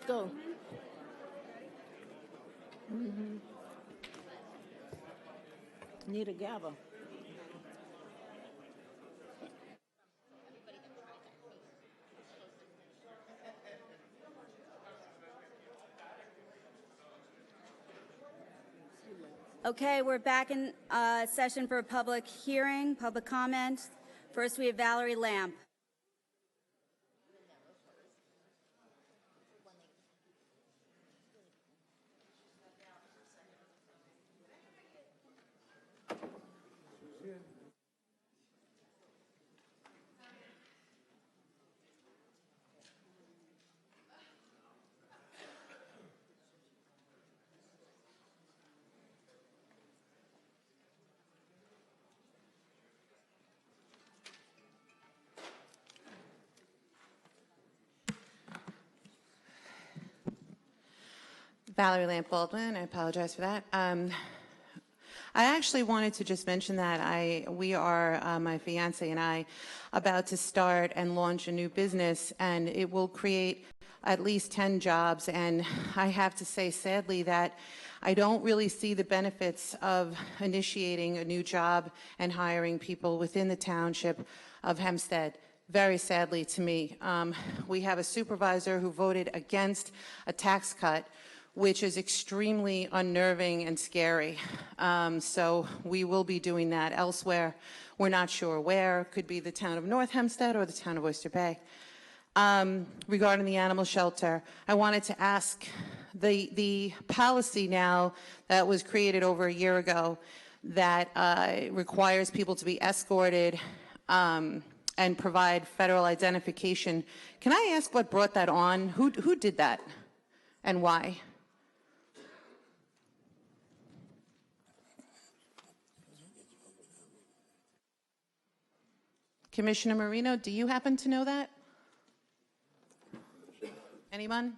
go. Need a gavel. Okay, we're back in session for a public hearing, public comment. First, we have Valerie Lamp. Valerie Lamp Baldwin, I apologize for that. I actually wanted to just mention that we are, my fiance and I, about to start and launch a new business, and it will create at least 10 jobs. And I have to say, sadly, that I don't really see the benefits of initiating a new job and hiring people within the township of Hempstead. Very sadly to me. We have a supervisor who voted against a tax cut, which is extremely unnerving and scary. So we will be doing that elsewhere. We're not sure where. Could be the town of North Hempstead or the town of Oyster Bay. Regarding the animal shelter, I wanted to ask the policy now that was created over a year ago that requires people to be escorted and provide federal identification. Can I ask what brought that on? Who did that and why? Commissioner Marino, do you happen to know that? Anyone?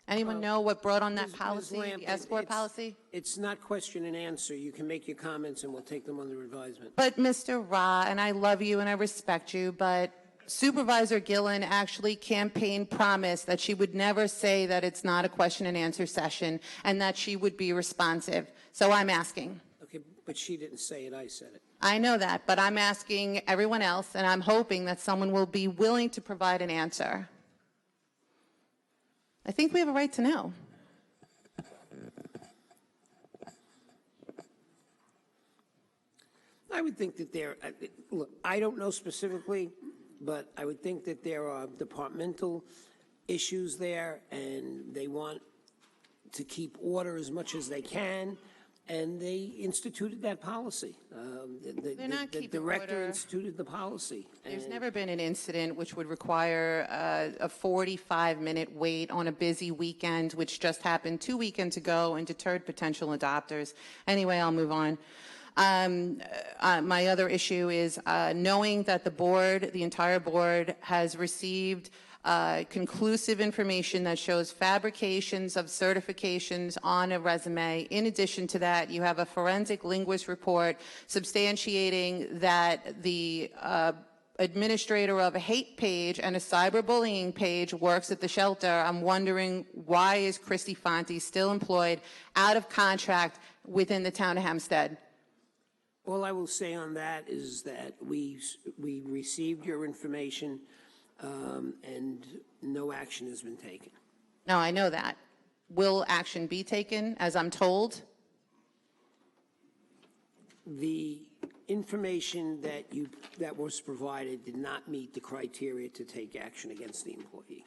Anyone know what brought on that policy, Lamp, the escort policy? It's not question and answer. You can make your comments and we'll take them under advisement. But Mr. Ra, and I love you and I respect you, but Supervisor Gillen actually campaign promised that she would never say that it's not a question and answer session and that she would be responsive. So I'm asking. Okay, but she didn't say it, I said it. I know that, but I'm asking everyone else, and I'm hoping that someone will be willing to provide an answer. I think we have a right to know. I would think that look, I don't know specifically, but I would think that there are departmental issues there, and they want to keep order as much as they can, and they instituted that policy. They're not the keeping director order. instituted the policy. There's and never been an incident which would require a 45-minute wait on a busy weekend, which just happened 2 weekends ago and deterred potential adopters. Anyway, I'll move on. My other issue is knowing that the board, the entire board, has received conclusive information that shows fabrications of certifications on a resume. In addition to that, you have a forensic linguist report substantiating that the administrator of a hate page and a cyberbullying page works at the shelter. I'm wondering, why is Christy Fonte still employed out of contract within the town of Hempstead? all I will say on that is that we received your information, and no action has been taken. No, I know that. Will action be taken, as I'm told? The information that was provided did not meet the criteria to take action against the employee.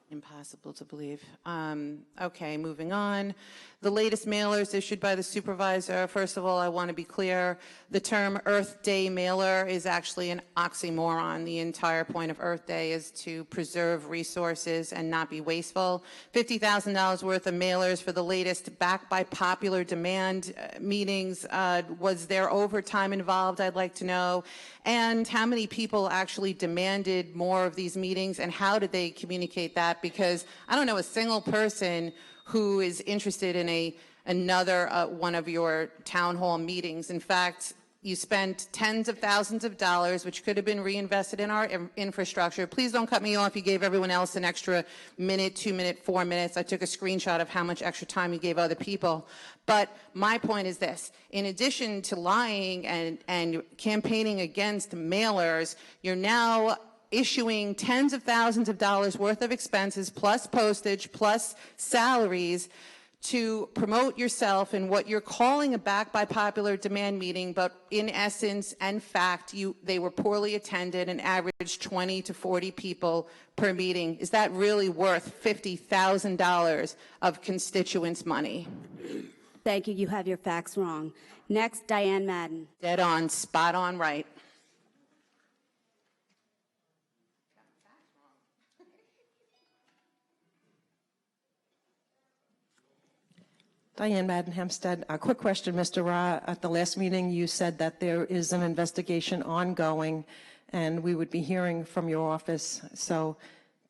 Impossible to believe. Okay, moving on. The latest mailers issued by the supervisor. First of all, I want to be clear. The term Earth Day mailer is actually an oxymoron. The entire point of Earth Day is to preserve resources and not be wasteful. $50,000 worth of mailers for the latest backed by popular demand meetings. Was there overtime involved? I'd like to know. And how many people actually demanded more of these meetings, and how did they communicate that? Because I don't know a single person who is interested in another one of your town hall meetings. In fact, You spent tens of thousands of dollars, which could have been reinvested in our infrastructure. Please don't cut me off. You gave everyone else an extra minute, 2 minutes, 4 minutes. I took a screenshot of how much extra time you gave other people. But my point is this. In addition to lying and campaigning against mailers, you're now issuing tens of thousands of dollars worth of expenses, plus postage, plus salaries, to promote yourself in what you're calling a back by popular demand meeting, but in essence and fact, they were poorly attended and averaged 20 to 40 people per meeting. Is that really worth $50,000 of constituents' money? Thank you. You have your facts wrong. Next, Diane Madden. Dead on, spot on right. Diane Madden Hempstead. A quick question, Mr. Ra. At the last meeting, you said that there is an investigation ongoing, and we would be hearing from your office. So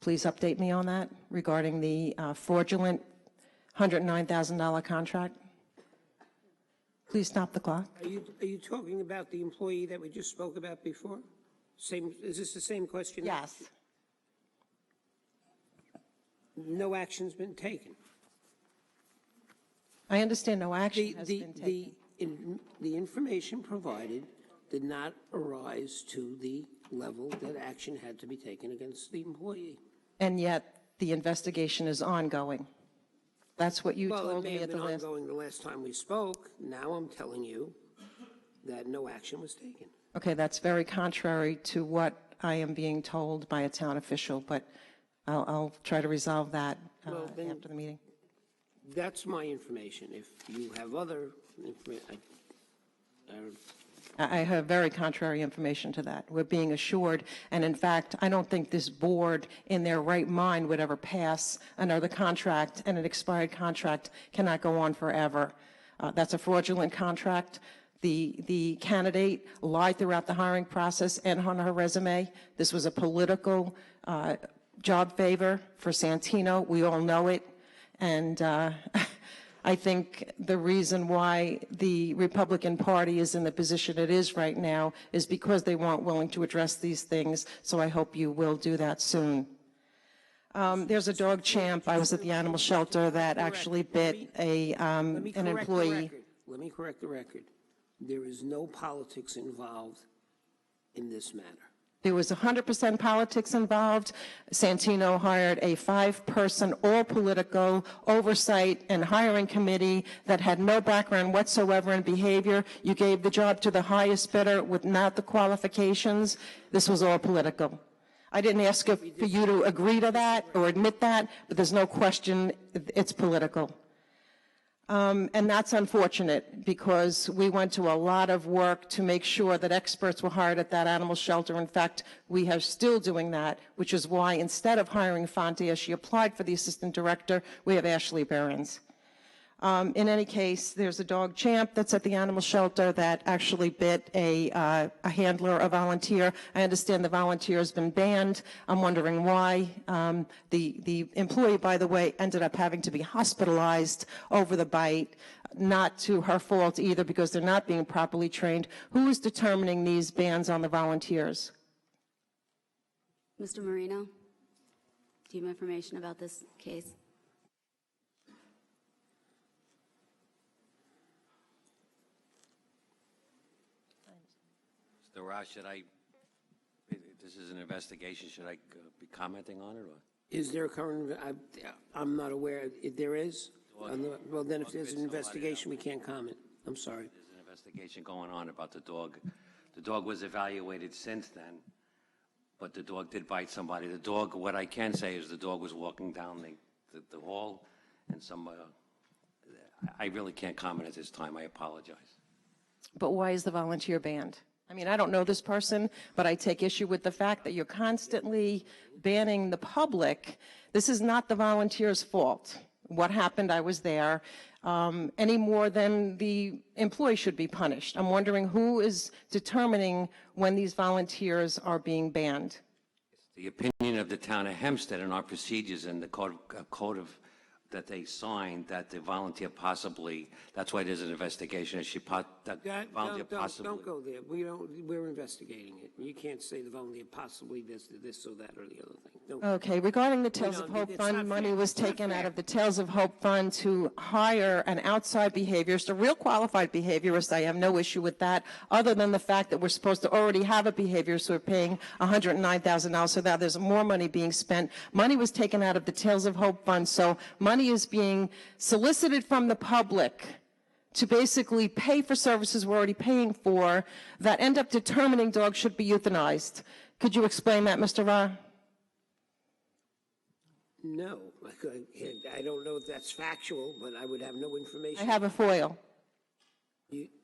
please update me on that regarding the fraudulent $109,000 contract. Please stop the clock. Are you talking about the employee that we just spoke about before? Is this the same question? Yes. No action's been taken. I understand no action has been taken. The information provided did not arise to the level that action had to be taken against the employee. And yet the investigation is ongoing. That's what you told me at the Well, it may have last. been ongoing the last time we spoke. Now I'm telling you that no action was taken. Okay, that's very contrary to what I am being told by a town official, but I'll try to resolve that Well, then- after the meeting. That's my information. If you have other information, I have very contrary information to that. We're being assured, and in fact, I don't think this board in their right mind would ever pass another contract, and an expired contract cannot go on forever. That's a fraudulent contract. The candidate lied throughout the hiring process and on her resume. This was a political job favor for Santino. We all know it. And I think the reason why the Republican Party is in the position it is right now is because they weren't willing to address these things. So I hope you will do that soon. There's a dog champ. I was at the animal shelter that actually bit an employee. Let me correct the record. There is no politics involved in this matter. There was 100% politics involved. Santino hired a 5-person, all-political oversight and hiring committee that had no background whatsoever in behavior. You gave the job to the highest bidder with not the qualifications. This was all political. I didn't ask for you to agree to that or admit that, but there's no question it's political. And that's unfortunate because we went to a lot of work to make sure that experts were hired at that animal shelter. In fact, we are still doing that, which is why instead of hiring Fonte as she applied for the assistant director, we have Ashley Behrens. In any case, there's a dog champ that's at the animal shelter that actually bit a handler, a volunteer. I understand the volunteer has been banned. I'm wondering why. The employee, by the way, ended up having to be hospitalized over the bite, not to her fault either because they're not being properly trained. Who is determining these bans on the volunteers? Mr. Marino, do you have information about this case? Mr. Ross, this is an investigation, should I be commenting on it, or? Is there a current, I'm not aware, if there is? Well, then if there's an investigation, we can't comment. I'm sorry. There's an investigation going on about the dog. The dog was evaluated since then, but the dog did bite somebody. The dog, what I can say is the dog was walking down the hall, and I really can't comment at this time. I apologize. But why is the volunteer banned? I mean, I don't know this person, but I take issue with the fact that you're constantly banning the public. This is not the volunteer's fault. What happened, I was there, any more than the employee should be punished. I'm wondering who is determining when these volunteers are being banned. The opinion of the town of Hempstead and our procedures and the code of that they signed that the volunteer possibly, that's why there's an investigation, that volunteer possibly. Don't go there. We're investigating it. You can't say the volunteer possibly this or that or the other thing. Don't. Okay, regarding the Tales No, of Hope it's Fund, not money fair. was It's not taken out fair. of the Tales of Hope Fund to hire an outside behaviorist, a real qualified behaviorist. I have no issue with that, other than the fact that we're supposed to already have a behaviorist, so we're paying $109,000, so now there's more money being spent. Money was taken out of the Tales of Hope Fund, so money is being solicited from the public to basically pay for services we're already paying for that end up determining dogs should be euthanized. Could you explain that, Mr. Ra? No, I don't know if that's factual, but I would have no information. I have a foil.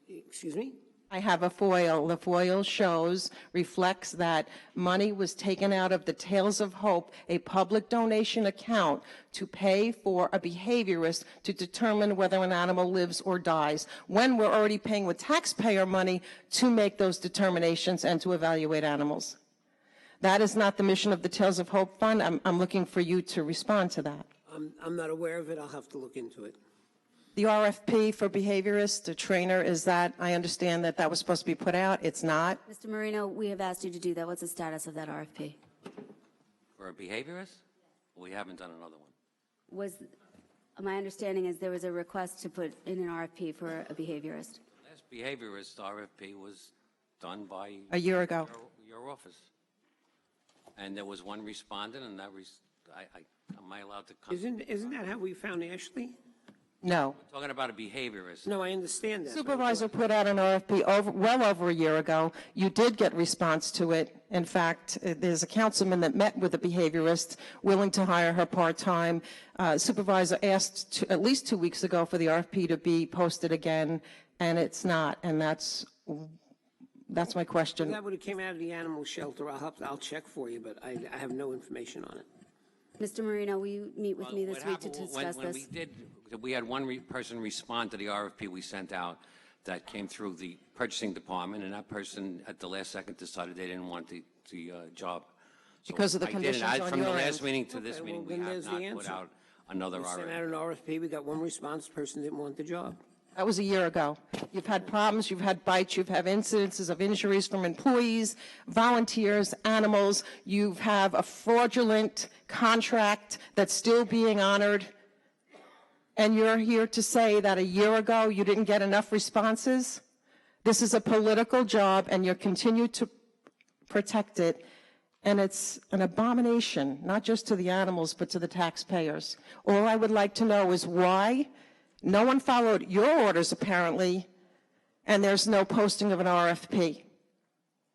Excuse me? I have a foil. The foil reflects that money was taken out of the Tales of Hope, a public donation account, to pay for a behaviorist to determine whether an animal lives or dies, when we're already paying with taxpayer money to make those determinations and to evaluate animals. That is not the mission of the Tales of Hope Fund. I'm looking for you to respond to that. I'm not aware of it. I'll have to look into it. The RFP for behaviorist, the trainer, is that, I understand that that was supposed to be put out. It's not. Mr. Marino, we have asked you to do that. What's the status of that RFP? For a behaviorist? We haven't done another one. My understanding is there was a request to put in an RFP for a behaviorist. Last behaviorist RFP was done by A year ago. your office. And there was one respondent, and that am I allowed to comment? Isn't that how we found Ashley? No. We're talking about a behaviorist. No, I understand that. Supervisor put out an RFP well over a year ago. You did get response to it. In fact, there's a councilman that met with a behaviorist willing to hire her part-time. Supervisor asked at least 2 weeks ago for the RFP to be posted again, and it's not. And that's my question. That would have came out of the animal shelter. I'll check for you, but I have no information on it. Mr. Marino, will you meet with me this week to discuss this? We had one person respond to the RFP we sent out that came through the purchasing department, and that person at the last second decided they didn't want the job. So Because of the I did it. conditions on From the your last end. meeting to this Okay, meeting, well, we then have there's the not put answer. out another We sent RFP. out an RFP. We got one response. The person didn't want the job. That was a year ago. You've had problems, you've had bites, you've had incidences of injuries from employees, volunteers, animals. You have a fraudulent contract that's still being honored. And you're here to say that a year ago you didn't get enough responses? This is a political job, and you continue to protect it. And it's an abomination, not just to the animals, but to the taxpayers. All I would like to know is why no one followed your orders, apparently, and there's no posting of an RFP.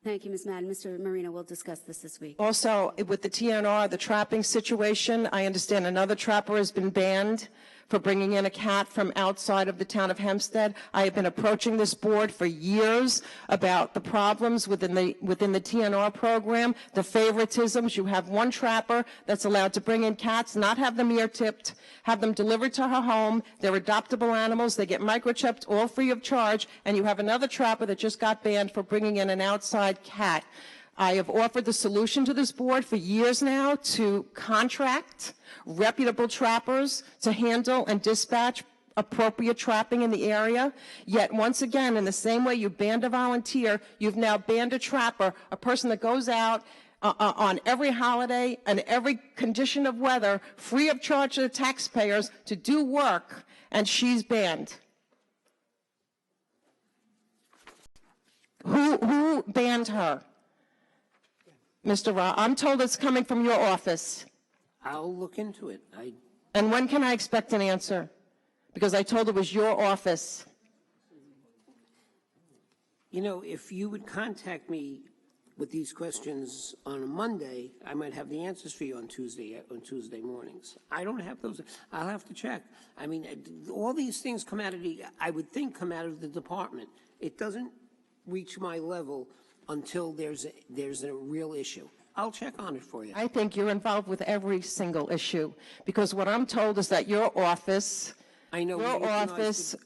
Thank you, Ms. Madden. Mr. Marino, we'll discuss this week. Also, with the TNR, the trapping situation, I understand another trapper has been banned for bringing in a cat from outside of the town of Hempstead. I have been approaching this board for years about the problems within the TNR program, the favoritisms. You have one trapper that's allowed to bring in cats, not have them ear-tipped, have them delivered to her home. They're adoptable animals. They get microchipped, all free of charge. And you have another trapper that just got banned for bringing in an outside cat. I have offered the solution to this board for years now to contract reputable trappers to handle and dispatch appropriate trapping in the area. Yet once again, in the same way you banned a volunteer, you've now banned a trapper, a person that goes out on every holiday and every condition of weather, free of charge to the taxpayers to do work, and she's banned. Who banned her? Mr. Ra, I'm told it's coming from your office. I'll look into it. And when can I expect an answer? Because I told it was your office. You know, if you would contact me with these questions on a Monday, I might have the answers for you on Tuesday mornings. I don't have those. I'll have to check. I mean, all these things come out of I would think come out of the department. It doesn't reach my level until there's a real issue. I'll check on it for you. I think you're involved with every single issue, because what I'm told is that your office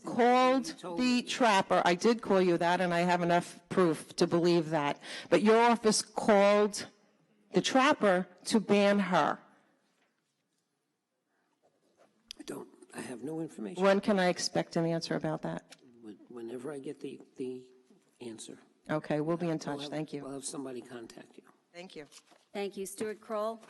called the trapper. I did call you that, and I have enough proof to believe that. But your office called the trapper to ban her. I don't have no information. When can I expect an answer about that? Whenever I get the answer. Okay, we'll be in I'll touch. have- Thank you. I'll have somebody contact you. Thank you. Thank you. Stuart Kroll?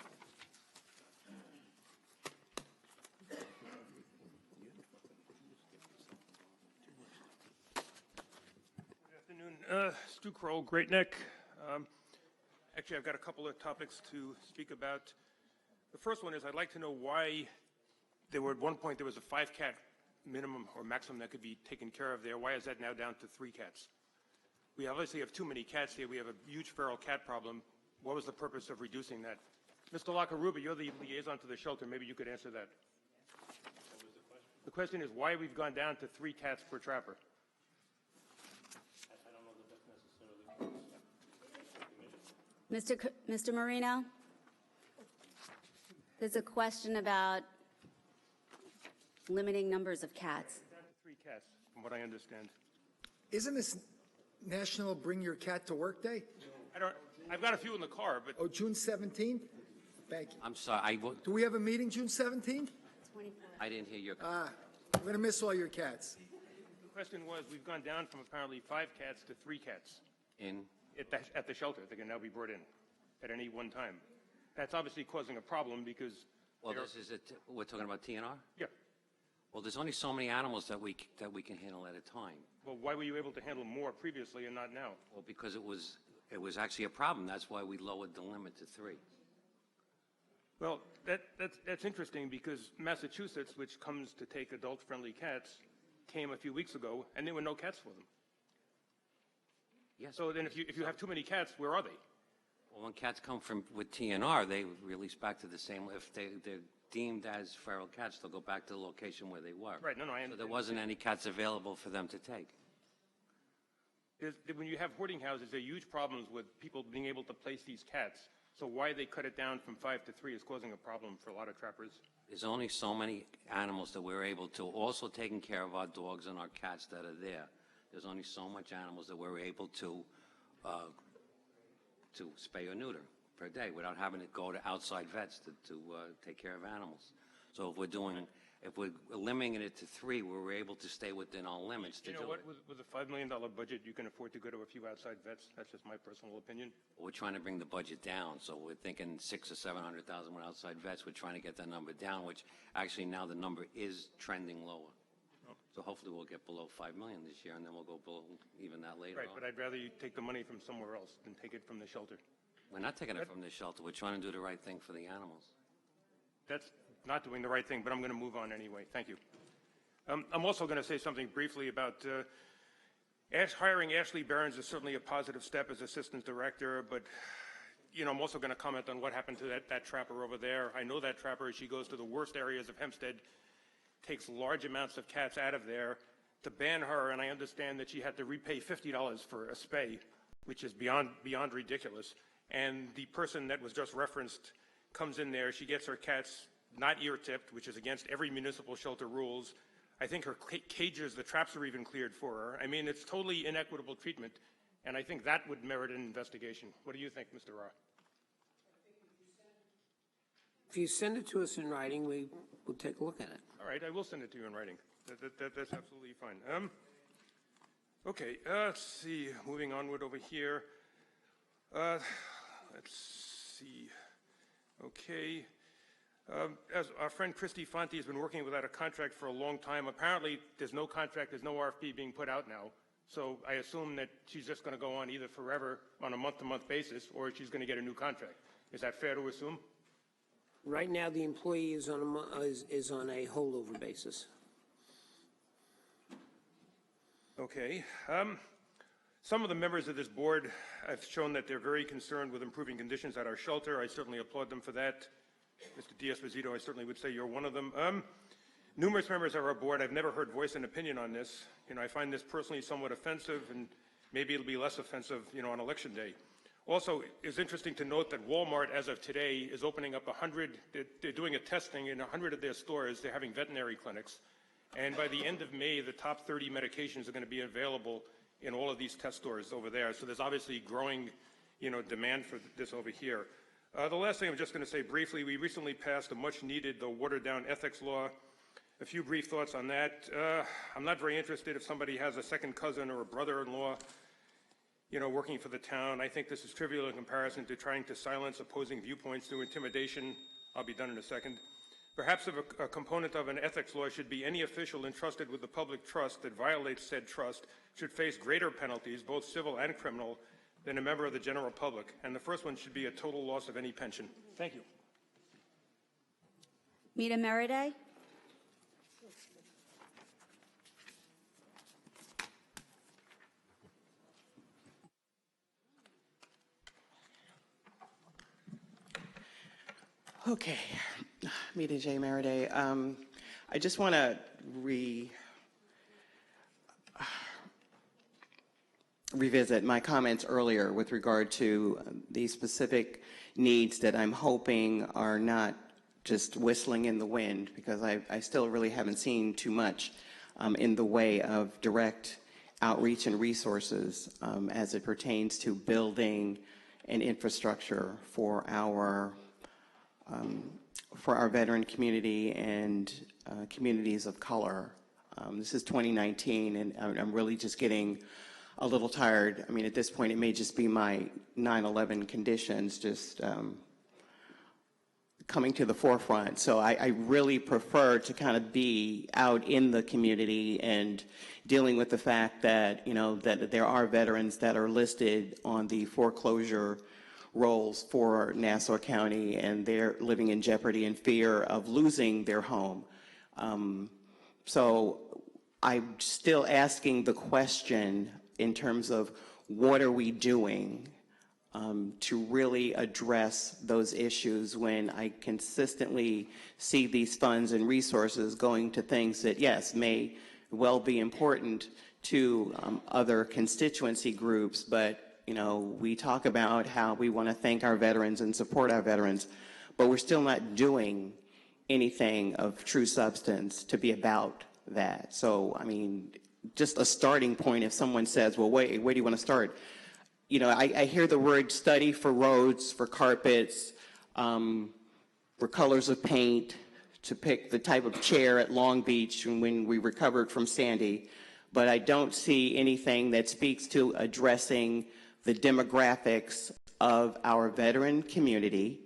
Afternoon, Stu Kroll, Great Neck. Actually, I've got a couple of topics to speak about. The first one is I'd like to know why at one point there was a 5-cat minimum or maximum that could be taken care of there. Why is that now down to 3 cats? We obviously have too many cats here. We have a huge feral cat problem. What was the purpose of reducing that? Mr. Lackaruba, you're the liaison to the shelter. Maybe you could answer that. The question is why we've gone down to 3 cats per trapper. Mr. Marino? There's a question about limiting numbers of cats. Down to 3 cats, from what I understand. Isn't this National Bring Your Cat to Work Day? I've got a few in the car, but Oh, June 17th? Thank you. I'm sorry, Do we have a meeting June 17th? I didn't hear your, I'm going to miss all your cats. the question was, we've gone down from apparently 5 cats to 3 cats in, at the shelter. They can now be brought in at any one time. That's obviously causing a problem because, well, we're talking about TNR? yeah, Well, there's only so many animals that we can handle at a time. well, why were you able to handle more previously and not now? Well, because it was actually a problem. That's why we lowered the limit to 3. Well, that's interesting because Massachusetts, which comes to take adult-friendly cats, came a few weeks ago and there were no cats for them. Yes. So then if you have too many cats, where are they? Well, when cats come with TNR, they release back to the same, if they're deemed as feral cats, they'll go back to the location where they were. Right, no, I So understand. there wasn't any cats available for them to take. When you have hoarding houses, there are huge problems with people being able to place these cats. So why they cut it down from 5 to 3 is causing a problem for a lot of trappers. There's only so many animals that we're able to, also taking care of our dogs and our cats that are there. There's only so much animals that we're able to spay or neuter per day without having to go to outside vets to take care of animals. So if we're limiting it to 3, we're able to stay within our limits to You do know what, it. with a $5 million budget, you can afford to go to a few outside vets. That's just my personal opinion. We're trying to bring the budget down, so we're thinking 600,000 or 700,000 with outside vets. We're trying to get that number down, which actually now the number is trending lower. So hopefully we'll get below 5 million this year, and then we'll go below even that later Right, on. but I'd rather you take the money from somewhere else than take it from the shelter. We're not taking it from the shelter. We're trying to do the right thing for the animals. That's not doing the right thing, but I'm going to move on anyway. Thank you. I'm also going to say something briefly about hiring Ashley Behrens is certainly a positive step as assistant director, but you know, I'm also going to comment on what happened to that trapper over there. I know that trapper. She goes to the worst areas of Hempstead, takes large amounts of cats out of there. To ban her, and I understand that she had to repay $50 for a spay, which is beyond ridiculous. And the person that was just referenced comes in there. She gets her cats not ear-tipped, which is against every municipal shelter rules. I think her cages, the traps are even cleared for her. I mean, it's totally inequitable treatment, and I think that would merit an investigation. What do you think, Mr. Ra? If you send it to us in writing, we'll take a look at it. All right, I will send it to you in writing. That's absolutely fine. Okay, let's see, moving onward over here. Let's see. Okay. As our friend Christy Fonte has been working without a contract for a long time, apparently there's no contract, there's no RFP being put out now. So I assume that she's just going to go on either forever on a month-to-month basis, or she's going to get a new contract. Is that fair to assume? Right now, the employee is on a holdover basis. Okay. Some of the members of this board have shown that they're very concerned with improving conditions at our shelter. I certainly applaud them for that. Mr. D'Esposito, I certainly would say you're one of them. Numerous members of our board, I've never heard voice an opinion on this. You know, I find this personally somewhat offensive, and maybe it'll be less offensive, you know, on election day. Also, it's interesting to note that Walmart, as of today, is opening up 100, they're doing a testing in 100 of their stores. They're having veterinary clinics. And by the end of May, the top 30 medications are going to be available in all of these test stores over there. So there's obviously growing, you know, demand for this over here. The last thing I'm just going to say briefly, we recently passed a much-needed, though watered-down ethics law. A few brief thoughts on that. I'm not very interested if somebody has a second cousin or a brother-in-law, working for the town. I think this is trivial in comparison to trying to silence opposing viewpoints through intimidation. I'll be done in a second. Perhaps a component of an ethics law should be any official entrusted with the public trust that violates said trust should face greater penalties, both civil and criminal, than a member of the general public. And the first one should be a total loss of any pension. Thank you. Mita Meriday? Okay, Mita J. Meriday. I just want to revisit my comments earlier with regard to the specific needs that I'm hoping are not just whistling in the wind, because I still really haven't seen too much in the way of direct outreach and resources as it pertains to building an infrastructure for our veteran community and communities of color. This is 2019, and I'm really just getting a little tired. I mean, at this point, it may just be my 9/11 conditions just coming to the forefront. So I really prefer to kind of be out in the community and dealing with the fact that, that there are veterans that are listed on the foreclosure rolls for Nassau County, and they're living in jeopardy and fear of losing their home. So I'm still asking the question in terms of what are we doing to really address those issues when I consistently see these funds and resources going to things that, yes, may well be important to other constituency groups, but we talk about how we want to thank our veterans and support our veterans, but we're still not doing anything of true substance to be about that. So, I mean, just a starting point, if someone says, well, wait, where do you want to start? I hear the word study for roads, for carpets, for colors of paint, to pick the type of chair at Long Beach when we recovered from Sandy, but I don't see anything that speaks to addressing the demographics of our veteran community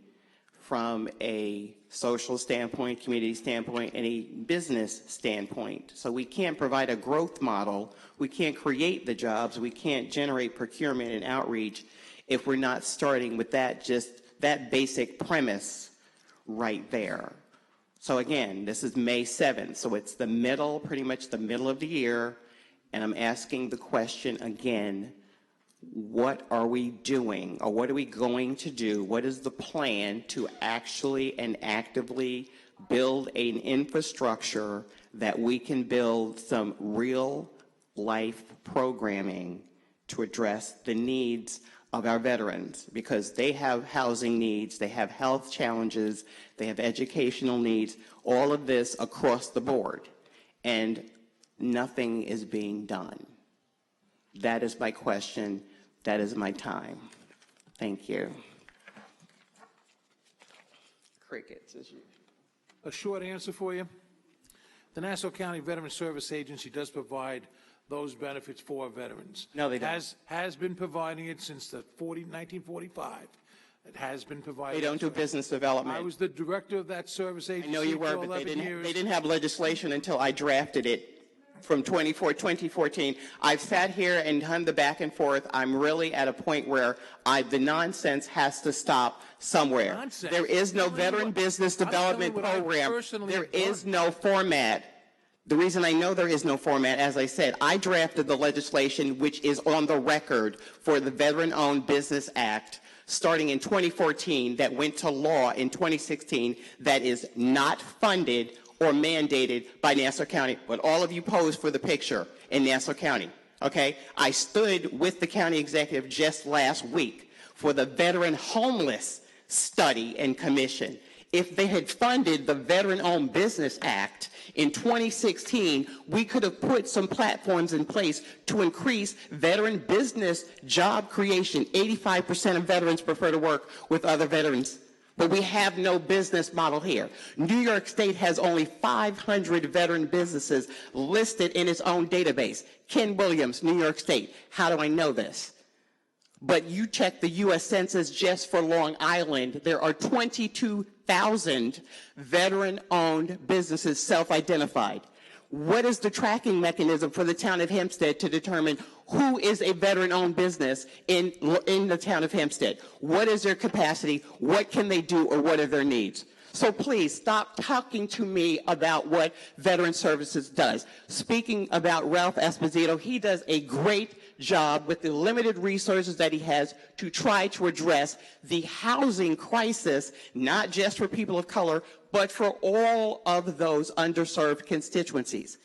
from a social standpoint, community standpoint, and a business standpoint. So we can't provide a growth model, we can't create the jobs, we can't generate procurement and outreach if we're not starting with that basic premise right there. So again, this is May 7th, so it's pretty much the middle of the year, and I'm asking the question again, what are we doing, or what are we going to do? What is the plan to actually and actively build an infrastructure that we can build some real life programming to address the needs of our veterans? Because they have housing needs, they have health challenges, they have educational needs, all of this across the board, and nothing is being done. That is my question. That is my time. Thank you. Crickets, as usual. A short answer for you. The Nassau County Veteran Service Agency does provide those benefits for veterans. No, they don't. Has been providing it since the 1945. It has been provided. They don't do business development. I was the director of that service agency. I know you were, for but 11 years. they didn't have legislation until I drafted it from 2014. I've sat here and done the back and forth. I'm really at a point where the nonsense has to stop somewhere. Nonsense. There is no veteran business development program. There is no format. The reason I know there is no format, as I said, I drafted the legislation which is on the record for the Veteran-Owned Business Act starting in 2014 that went to law in 2016 that is not funded or mandated by Nassau County, but all of you posed for the picture in Nassau County, okay? I stood with the county executive just last week for the Veteran Homeless Study and Commission. If they had funded the Veteran-Owned Business Act in 2016, we could have put some platforms in place to increase veteran business job creation. 85% of veterans prefer to work with other veterans. But we have no business model here. New York State has only 500 veteran businesses listed in its own database. Ken Williams, New York State. How do I know this? But you check the U.S. Census just for Long Island, there are 22,000 veteran-owned businesses self-identified. What is the tracking mechanism for the town of Hempstead to determine who is a veteran-owned business in the town of Hempstead? What is their capacity? What can they do, or what are their needs? So please stop talking to me about what Veteran Services does. Speaking about Ralph Esposito, he does a great job with the limited resources that he has to try to address the housing crisis, not just for people of color, but for all of those underserved constituencies.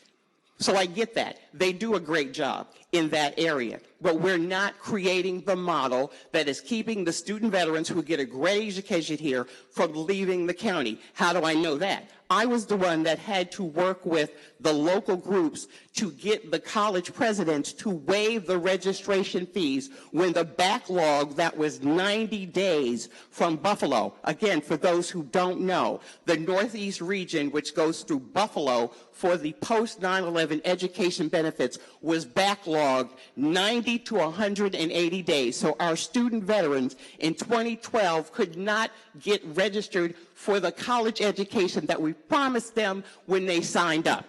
So I get that. They do a great job in that area. But we're not creating the model that is keeping the student veterans who get a great education here from leaving the county. How do I know that? I was the one that had to work with the local groups to get the college presidents to waive the registration fees when the backlog that was 90 days from Buffalo, again, for those who don't know, the Northeast region, which goes through Buffalo for the post 9/11 education benefits, was backlogged 90 to 180 days. So our student veterans in 2012 could not get registered for the college education that we promised them when they signed up.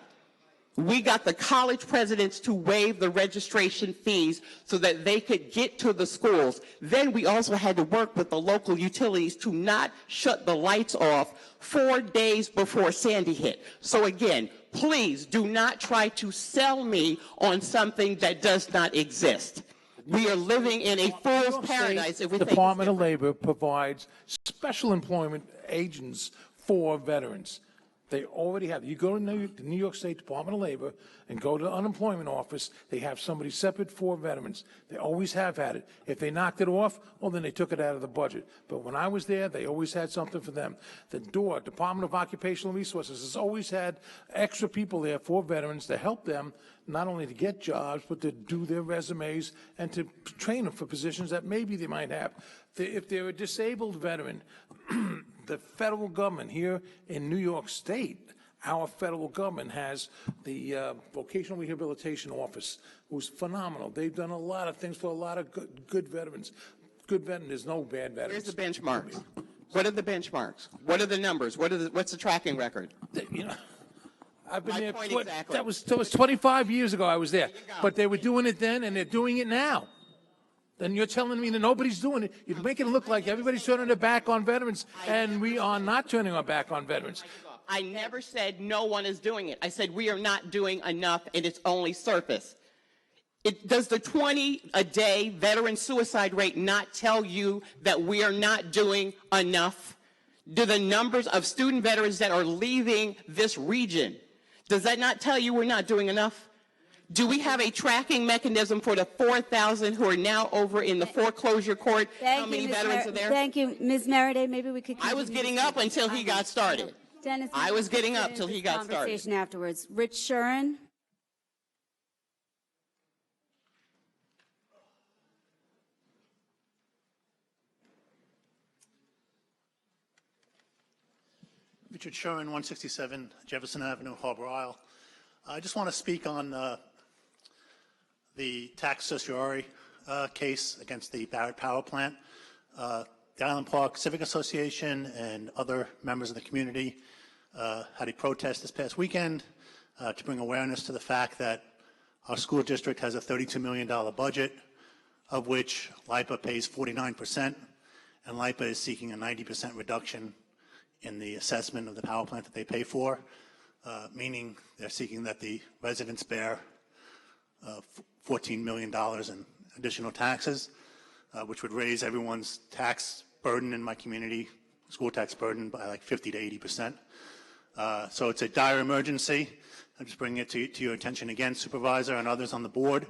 We got the college presidents to waive the registration fees so that they could get to the schools. Then we also had to work with the local utilities to not shut the lights off 4 days before Sandy hit. So again, please do not try to sell me on something that does not exist. We are living in a fool's paradise if we think Department of Labor provides special employment agents for veterans. They already have. You go to the New York State Department of Labor and go to the unemployment office, they have somebody separate for veterans. They always have had it. If they knocked it off, well, then they took it out of the budget. But when I was there, they always had something for them. The DOR, Department of Occupational Resources, has always had extra people there for veterans to help them not only to get jobs, but to do their resumes and to train them for positions that maybe they might have. If they're a disabled veteran, the federal government here in New York State, our federal government has the Vocational Rehabilitation Office, who's phenomenal. They've done a lot of things for a lot of good veterans. Good veterans, there's no bad veterans. Where's the benchmarks? What are the benchmarks? What are the numbers? What's the tracking record? You know, I've been My there. point exactly. That was 25 years ago I was there. But they were doing it then, and they're doing it now. Then you're telling me that nobody's doing it. You're making it look like everybody's turning their back on veterans, and we are not turning our back on veterans. I never said no one is doing it. I said we are not doing enough, and it's only surface. Does the 20-a-day veteran suicide rate not tell you that we are not doing enough? Do the numbers of student veterans that are leaving this region, does that not tell you we're not doing enough? Do we have a tracking mechanism for the 4,000 who are now over in the foreclosure court? How many veterans are there? Thank you, Ms. Merida. Maybe we could. I was getting up until he got started. Dennis, I was getting up till he got started. Conversation afterwards. Rich Shuren. Richard Shuren, 167 Jefferson Avenue, Harbor Isle. I just want to speak on the tax certiorari case against the Barrett Power Plant. The Island Park Civic Association and other members of the community had a protest this past weekend to bring awareness to the fact that our school district has a $32 million budget, of which LIPA pays 49%, and LIPA is seeking a 90% reduction in the assessment of the power plant that they pay for, meaning they're seeking that the residents bear $14 million in additional taxes, which would raise everyone's tax burden in my community, school tax burden, by like 50 to 80%. So it's a dire emergency. I'm just bringing it to your attention again, Supervisor and others on the board.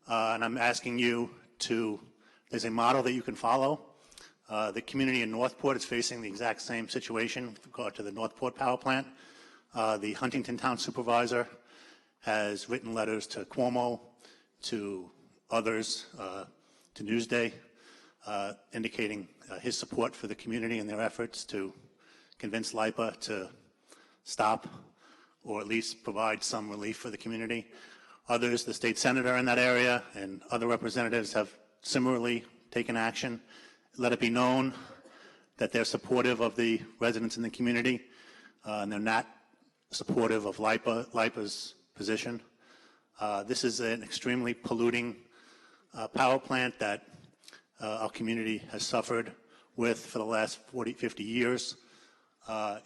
And I'm asking you to, there's a model that you can follow. The community in Northport is facing the exact same situation with regard to the Northport power plant. The Huntington Town Supervisor has written letters to Cuomo, to others, to Newsday, indicating his support for the community and their efforts to convince LIPA to stop or at least provide some relief for the community. Others, the state senator in that area and other representatives have similarly taken action. Let it be known that they're supportive of the residents in the community, and they're not supportive of LIPA's position. This is an extremely polluting power plant that our community has suffered with for the last 40, 50 years.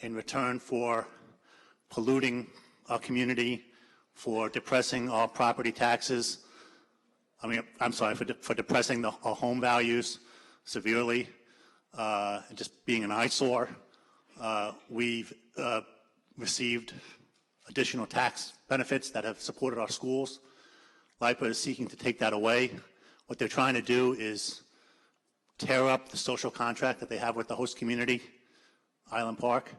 In return for polluting our community, for depressing our property taxes, for depressing our home values severely, and just being an eyesore. We've received additional tax benefits that have supported our schools. LIPA is seeking to take that away. What they're trying to do is tear up the social contract that they have with the host community, Island Park,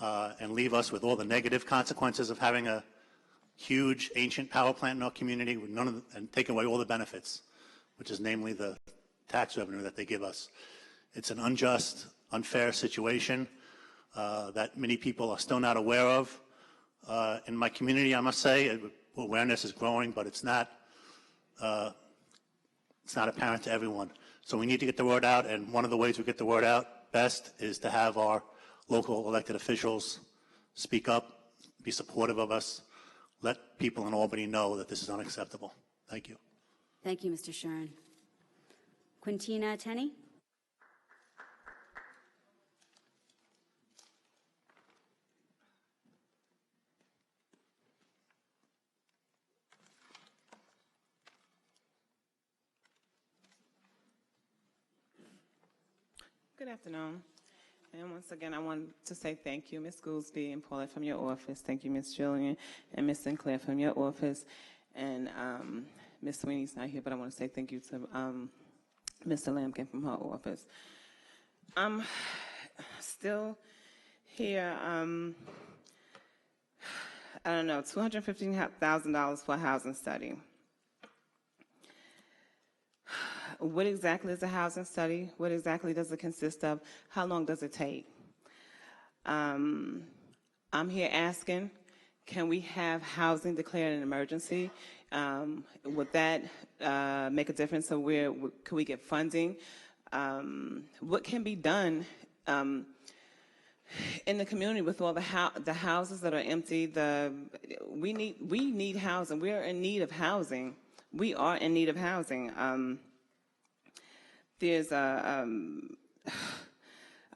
and leave us with all the negative consequences of having a huge ancient power plant in our community with and take away all the benefits, which is namely the tax revenue that they give us. It's an unjust, unfair situation that many people are still not aware of. In my community, I must say, awareness is growing, but it's not apparent to everyone. So we need to get the word out, and one of the ways we get the word out best is to have our local elected officials speak up, be supportive of us, let people in Albany know that this is unacceptable. Thank you. Thank you, Mr. Shuren. Quintina Tenney? Good afternoon. And once again, I want to say thank you, Ms. Goolsby and Paula from your office. Thank you, Ms. Julian and Ms. Sinclair from your office. And Ms. Sweeney's not here, but I want to say thank you to Mr. Lampkin from her office. I'm still here. I don't know, $215,000 for a housing study. What exactly is a housing study? What exactly does it consist of? How long does it take? I'm here asking, can we have housing declared an emergency? Would that make a difference? So can we get funding? What can be done in the community with all the houses that are empty? We need housing. We are in need of housing. We are in need of housing. There's the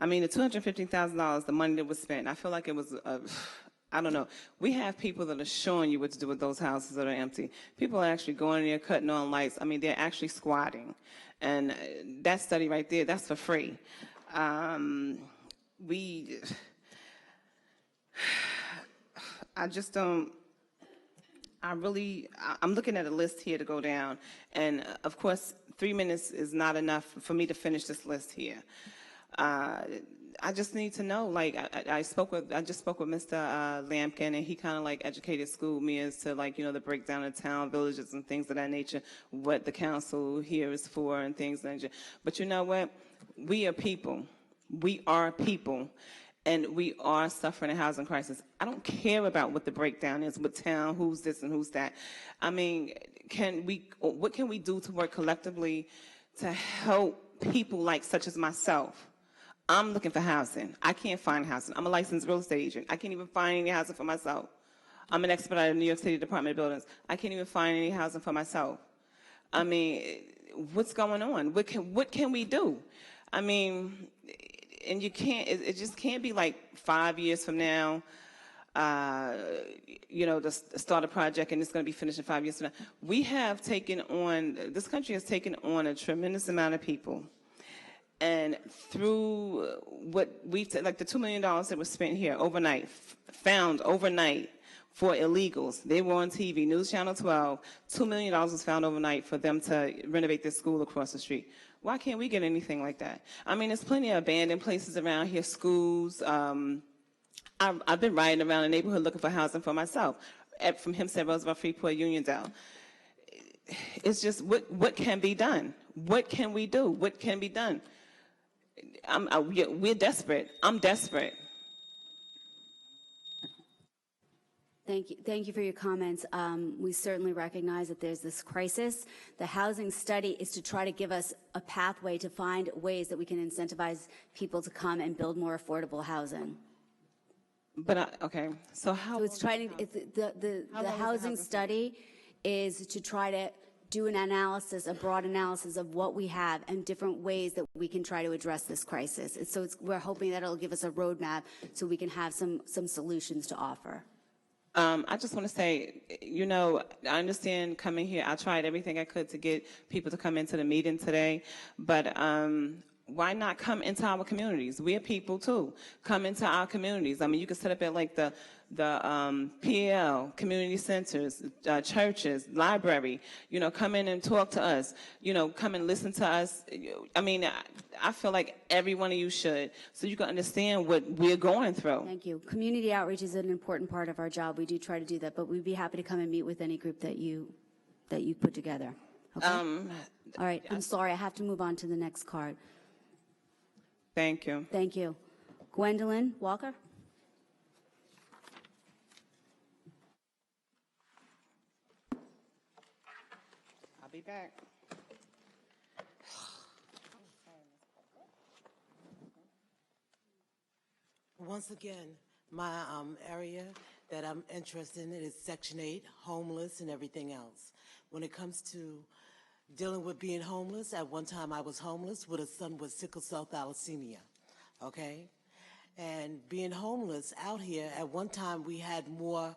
$215,000, the money that was spent, I feel like it was, I don't know. We have people that are showing you what to do with those houses that are empty. People are actually going in there, cutting on lights. I mean, they're actually squatting. And that study right there, that's for free. I just don't. I'm looking at a list here to go down, and of course, 3 minutes is not enough for me to finish this list here. I just need to know, like, I just spoke with Mr. Lampkin, and he kind of like schooled me as to, like, you know, the breakdown of town, villages, and things of that nature, what the council here is for, and things like that. But you know what? We are people. We are people. And we are suffering a housing crisis. I don't care about what the breakdown is, what town, who's this and who's that. I mean, what can we do to work collectively to help people like such as myself? I'm looking for housing. I can't find housing. I'm a licensed real estate agent. I can't even find any housing for myself. I'm an expert at the New York City Department of Buildings. I can't even find any housing for myself. I mean, what's going on? What can we do? I mean, and you can't, it just can't be like 5 years from now, you know, to start a project and it's going to be finished in 5 years from now. We have taken on, this country has taken on a tremendous amount of people. And through what we've, like the $2 million that was spent here overnight, found overnight for illegals. They were on TV, News Channel 12, $2 million was found overnight for them to renovate this school across the street. Why can't we get anything like that? I mean, there's plenty of abandoned places around here, schools. I've been riding around the neighborhood looking for housing for myself, from Hempstead, Roosevelt, Freeport, Uniondale. It's just, what can be done? What can we do? What can be done? We're desperate. I'm desperate. Thank you for your comments. We certainly recognize that there's this crisis. The housing study is to try to give us a pathway to find ways that we can incentivize people to come and build more affordable housing. But, okay, so how? So it's trying to, the housing study is to try to do an analysis, a broad analysis of what we have and different ways that we can try to address this crisis. So we're hoping that it'll give us a roadmap so we can have some solutions to offer. I just want to say, you know, I understand coming here. I tried everything I could to get people to come into the meeting today, but why not come into our communities? We're people too. Come into our communities. I mean, you can set up at like the PL, community centers, churches, library, you know, come in and talk to us, you know, come and listen to us. I mean, I feel like every one of you should, so you can understand what we're going through. Thank you. Community outreach is an important part of our job. We do try to do that, but we'd be happy to come and meet with any group that you put together. Okay? All right. I'm sorry. I have to move on to the next card. Thank you. Thank you. Gwendolyn Walker. I'll be back. Once again, my area that I'm interested in is Section 8, homeless and everything else. When it comes to dealing with being homeless, at one time I was homeless with a son with sickle cell thalassemia, okay? And being homeless out here, at one time we had more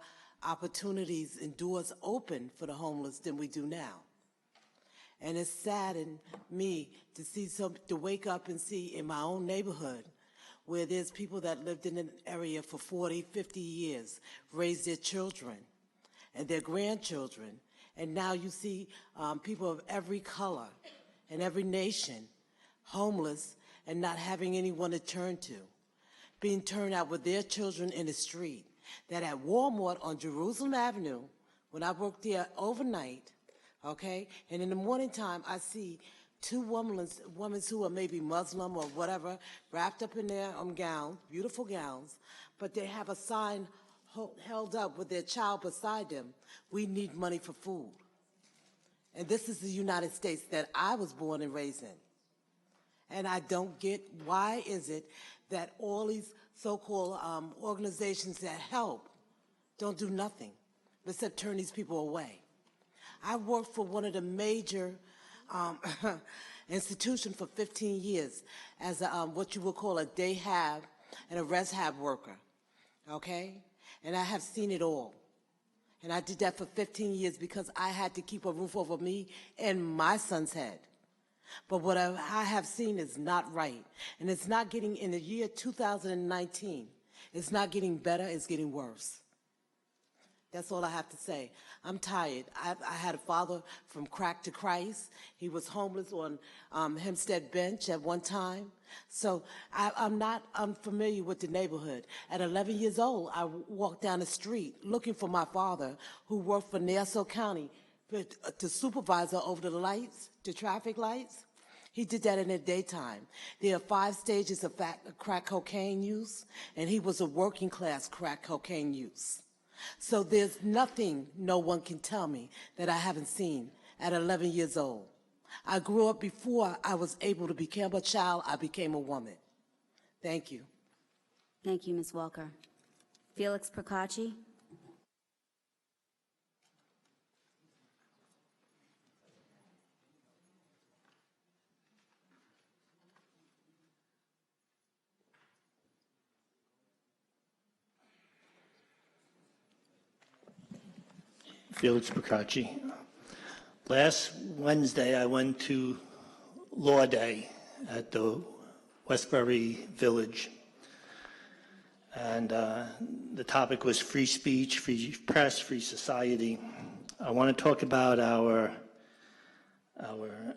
opportunities and doors open for the homeless than we do now. And it saddened me to see to wake up and see in my own neighborhood where there's people that lived in an area for 40, 50 years, raised their children and their grandchildren, and now you see people of every color and every nation homeless and not having anyone to turn to, being turned out with their children in the street. That at Walmart on Jerusalem Avenue, when I worked there overnight, okay, and in the morning time I see two women who are maybe Muslim or whatever, wrapped up in their gowns, beautiful gowns, but they have a sign held up with their child beside them. We need money for food. And this is the United States that I was born and raised in. And I don't get why is it that all these so-called organizations that help don't do nothing except turn these people away. I worked for one of the major institutions for 15 years as a, what you would call a day have and a res have worker, okay? And I have seen it all. And I did that for 15 years because I had to keep a roof over me and my son's head. But what I have seen is not right. And it's not getting, in the year 2019, it's not getting better, it's getting worse. That's all I have to say. I'm tired. I had a father from crack to Christ. He was homeless on Hempstead Bench at one time. So I'm familiar with the neighborhood. At 11 years old, I walked down the street looking for my father who worked for Nassau County, the supervisor over the lights, the traffic lights. He did that in the daytime. There are 5 stages of crack cocaine use, and he was a working class crack cocaine use. So there's nothing no one can tell me that I haven't seen at 11 years old. I grew up before I was able to become a child, I became a woman. Thank you. Thank you, Ms. Walker. Felix Procacci. Felix Procacci. Last Wednesday, I went to Law Day at the Westbury Village, and the topic was free speech, free press, free society. I want to talk about our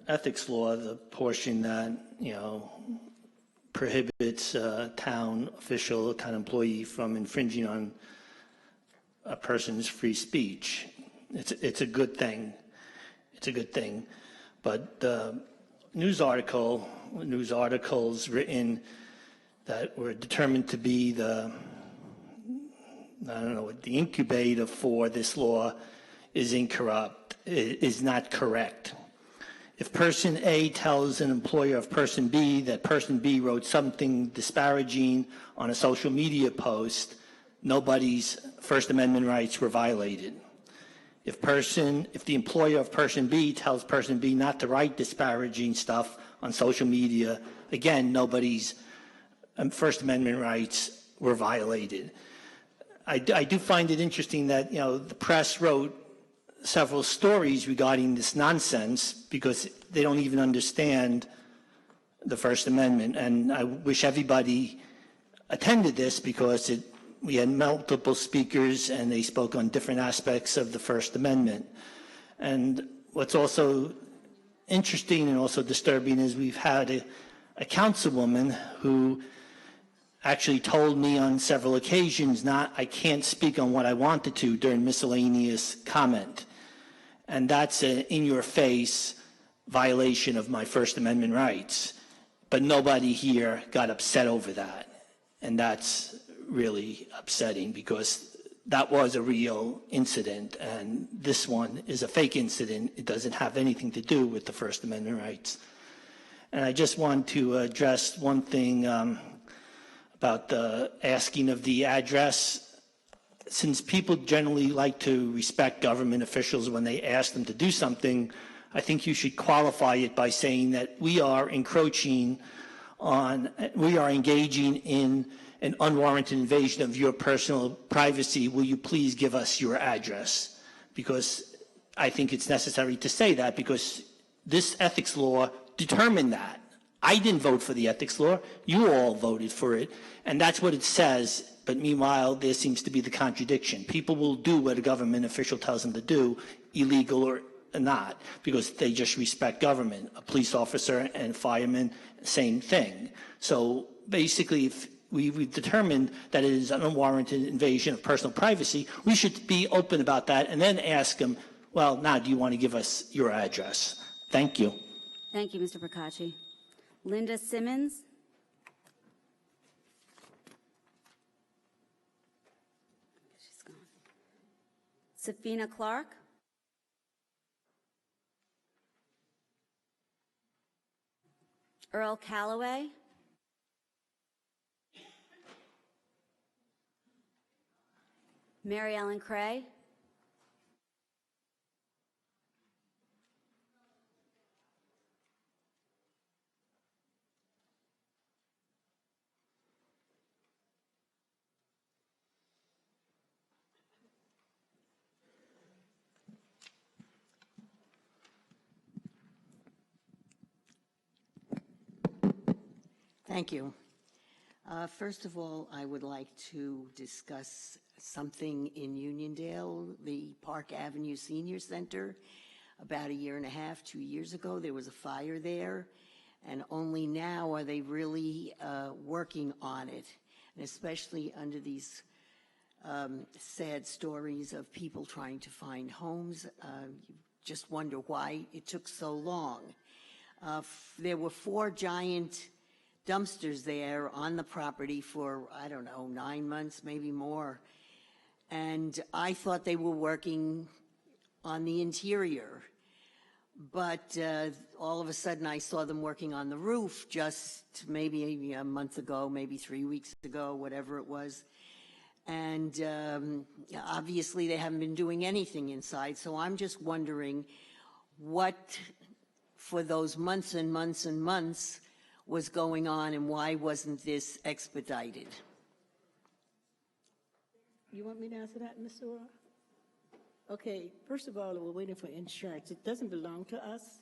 ethics law, the portion that, you know, prohibits a town official, a town employee from infringing on a person's free speech. It's a good thing. It's a good thing. But news articles written that were determined to be the incubator for this law is not correct. If person A tells an employer of person B that person B wrote something disparaging on a social media post, nobody's First Amendment rights were violated. If the employer of person B tells person B not to write disparaging stuff on social media, again, nobody's First Amendment rights were violated. I do find it interesting that, the press wrote several stories regarding this nonsense because they don't even understand the First Amendment. And I wish everybody attended this because we had multiple speakers and they spoke on different aspects of the First Amendment. And what's also interesting and also disturbing is we've had a councilwoman who actually told me on several occasions I can't speak on what I wanted to during miscellaneous comment. And that's an in-your-face violation of my First Amendment rights. But nobody here got upset over that. And that's really upsetting because that was a real incident. And this one is a fake incident. It doesn't have anything to do with the First Amendment rights. And I just want to address one thing about the asking of the address. Since people generally like to respect government officials when they ask them to do something, I think you should qualify it by saying that we are engaging in an unwarranted invasion of your personal privacy. Will you please give us your address? Because I think it's necessary to say that because this ethics law determined that. I didn't vote for the ethics law. You all voted for it. And that's what it says. But meanwhile, there seems to be the contradiction. People will do what a government official tells them to do, illegal or not, because they just respect government. A police officer and fireman, same thing. So basically, if we've determined that it is an unwarranted invasion of personal privacy, we should be open about that and then ask them, well, now do you want to give us your address? Thank you. Thank you, Mr. Procacci. Linda Simmons. She's gone. Safina Clark. Earl Calloway. Mary Ellen Cray. Thank you. First of all, I would like to discuss something in Uniondale, the Park Avenue Senior Center. About 1.5 years, 2 years ago, there was a fire there, and only now are they really working on it, and especially under these sad stories of people trying to find homes. You just wonder why it took so long. There were 4 giant dumpsters there on the property for, I don't know, 9 months, maybe more. And I thought they were working on the interior. But all of a sudden I saw them working on the roof just maybe a month ago, maybe 3 weeks ago, whatever it was. And obviously they haven't been doing anything inside. So I'm just wondering what, for those months and months and months, was going on and why wasn't this expedited? You want me to answer that, Ms. Sewell? Okay, first of all, we're waiting for insurance. It doesn't belong to us.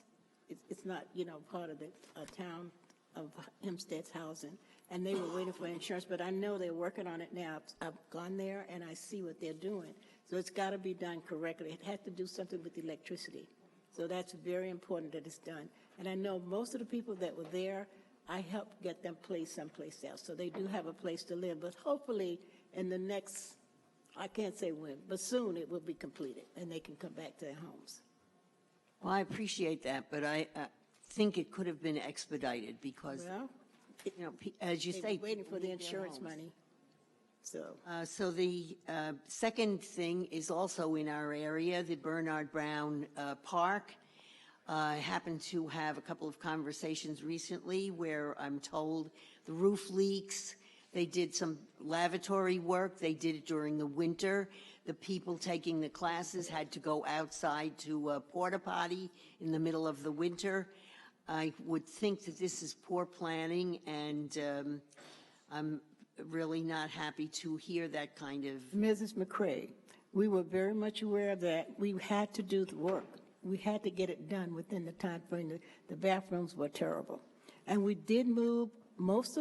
It's not, part of the town of Hempstead's housing. And they were waiting for insurance, but I know they're working on it now. I've gone there and I see what they're doing. So it's got to be done correctly. It had to do something with electricity. So that's very important that it's done. And I know most of the people that were there, I helped get them placed someplace else. So they do have a place to live, but hopefully in the next, I can't say when, but soon it will be completed and they can come back to their homes. Well, I appreciate that, but think it could have been expedited because, Well, as you they say. were waiting for people the need their insurance homes. money. So, So the second thing is also in our area, the Bernard Brown Park. I happened to have a couple of conversations recently where I'm told the roof leaks. They did some lavatory work. They did it during the winter. The people taking the classes had to go outside to a porta potty in the middle of the winter. I would think that this is poor planning, and I'm really not happy to hear that kind of. Mrs. McCrae, we were very much aware of that. We had to do the work. We had to get it done within the time frame. The bathrooms were terrible. And we did move most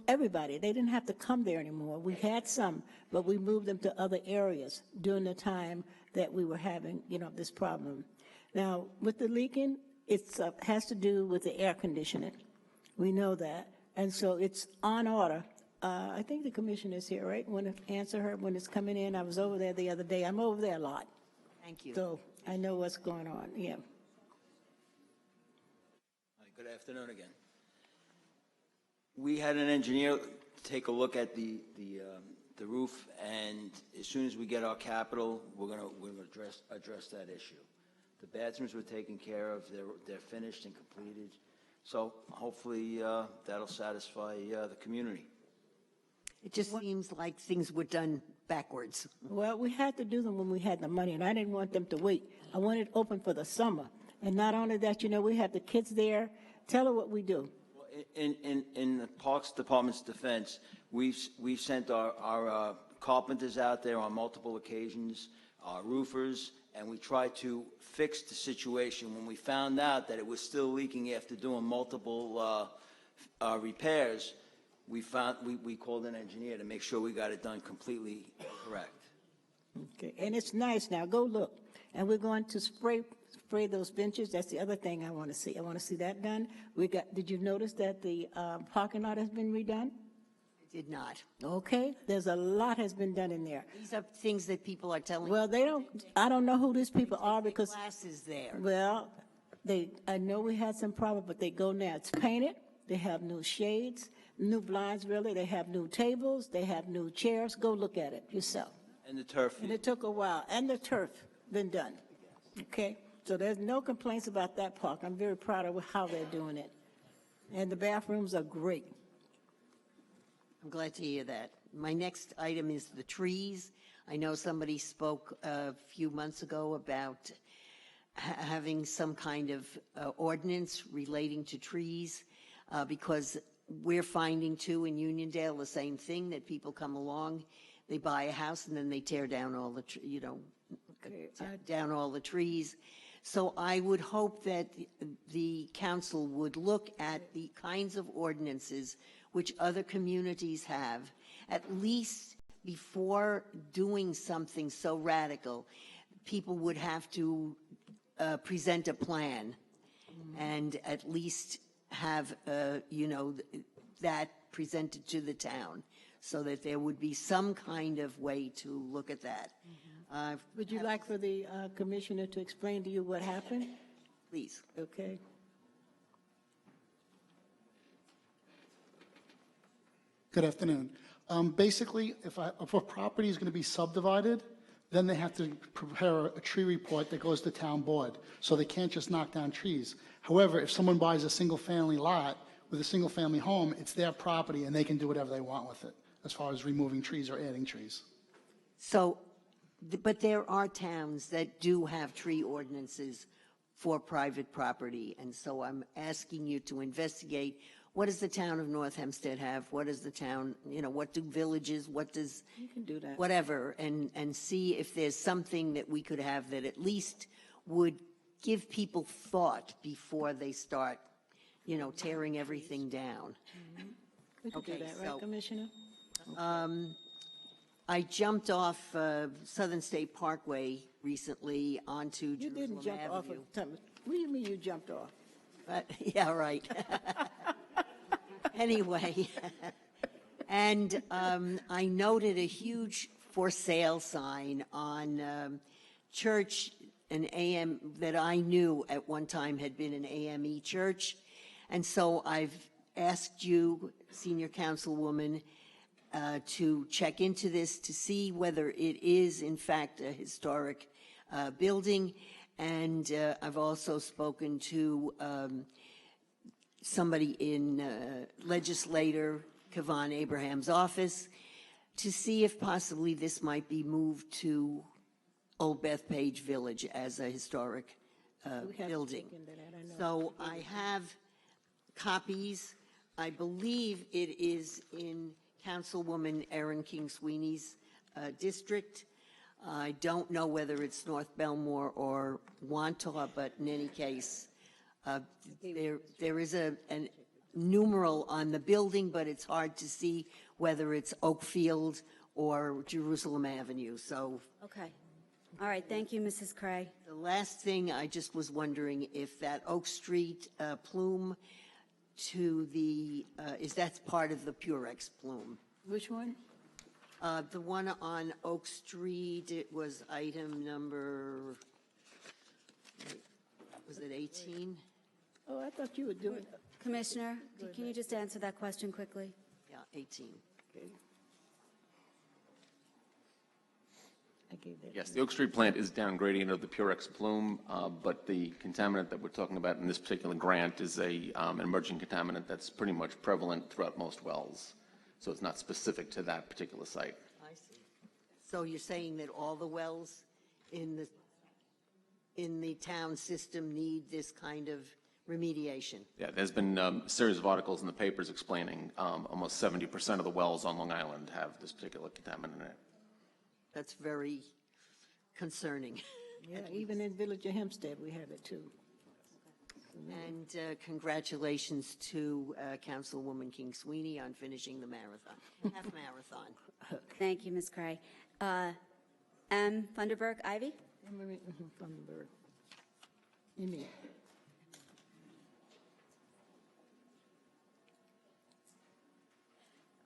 everybody. They didn't have to come there anymore. We had some, but we moved them to other areas during the time that we were having, this problem. Now, with the leaking, it has to do with the air conditioning. We know that. And so it's on order. I think the commissioner is here, right? Want to answer her when it's coming in? I was over there the other day. I'm over there a lot. Thank you. So I know what's going on, yeah. Hi, good afternoon again. We had an engineer take a look at the roof, and as soon as we get our capital, we're gonna address that issue. The bathrooms were taken care of; they're finished and completed. So hopefully that'll satisfy the community. It just seems like things were done backwards. Well, we had to do them when we had the money, and I didn't want them to wait. I wanted it open for the summer. And not only that, we have the kids there. Tell her what we do. In the Parks Department's defense, we've sent our carpenters out there on multiple occasions, our roofers, and we tried to fix the situation. When we found out that it was still leaking after doing multiple repairs, we called an engineer to make sure we got it done completely correct. Okay, and it's nice now. Go look. And we're going to spray those benches. That's the other thing I want to see. I want to see that done. Did you notice that the parking lot has been redone? I did not. Okay, there's a lot has been done in there. These are things that people are telling. Well, I don't know who these people are because. Classes there. Well, I know we had some problem, but they go now. It's painted. They have new shades, new blinds, really. They have new tables. They have new chairs. Go look at it yourself. And the turf. And it took a while. And the turf been done. Okay? So there's no complaints about that park. I'm very proud of how they're doing it. And the bathrooms are great. I'm glad to hear that. My next item is the trees. I know somebody spoke a few months ago about having some kind of ordinance relating to trees because we're finding too in Uniondale the same thing, that people come along, they buy a house and then they tear down all the, down all the trees. So I would hope that the council would look at the kinds of ordinances which other communities have, at least before doing something so radical. People would have to present a plan and at least have, that presented to the town so that there would be some kind of way to look at that. Would you like for the commissioner to explain to you what happened? Please. Okay. Good afternoon. Basically, if a property is going to be subdivided, then they have to prepare a tree report that goes to town board. So they can't just knock down trees. However, if someone buys a single-family lot with a single-family home, it's their property and they can do whatever they want with it as far as removing trees or adding trees. So, but there are towns that do have tree ordinances for private property. And so I'm asking you to investigate, what does the town of North Hempstead have? What does the town, what do villages, what does, you can do that. Whatever, and see if there's something that we could have that at least would give people thought before they start, tearing everything down. We can do that, right, Commissioner? I jumped off Southern State Parkway recently onto You didn't Jerusalem jump off Avenue. of, what do you mean you jumped off? Yeah, right. Anyway, and I noted a huge for sale sign on Church an AM that I knew at one time had been an AME church. And so I've asked you, Senior Councilwoman, to check into this to see whether it is in fact a historic building. And I've also spoken to somebody in legislator Kavan Abraham's office to see if possibly this might be moved to Old Bethpage Village as a historic building. So I have copies. I believe it is in Councilwoman Erin King Sweeney's district. I don't know whether it's North Belmore or Wantagh, but in any case, there is a numeral on the building, but it's hard to see whether it's Oakfield or Jerusalem Avenue. So, Okay. All right, thank you, Mrs. Cray. the last thing, I just was wondering if that Oak Street plume to the, is that part of the Purex plume? Which one? The one on Oak Street, it was item number, was it 18? Oh, I thought you were doing. Commissioner, can you just answer that question quickly? Yeah, 18. Okay. I gave that. Yes, the Oak Street plant is down gradient of the Purex plume, but the contaminant that we're talking about in this particular grant is an emerging contaminant that's pretty much prevalent throughout most wells. So it's not specific to that particular site. I see. So you're saying that all the wells in the town system need this kind of remediation? Yeah, there's been a series of articles in the papers explaining almost 70% of the wells on Long Island have this particular contaminant in it. That's very concerning. Yeah, even in Village of Hempstead, we have it too. And congratulations to Councilwoman King Sweeney on finishing the marathon, half marathon. Thank you, Ms. Cray. M. Funderburg, Ivy? Funderburg. Amy.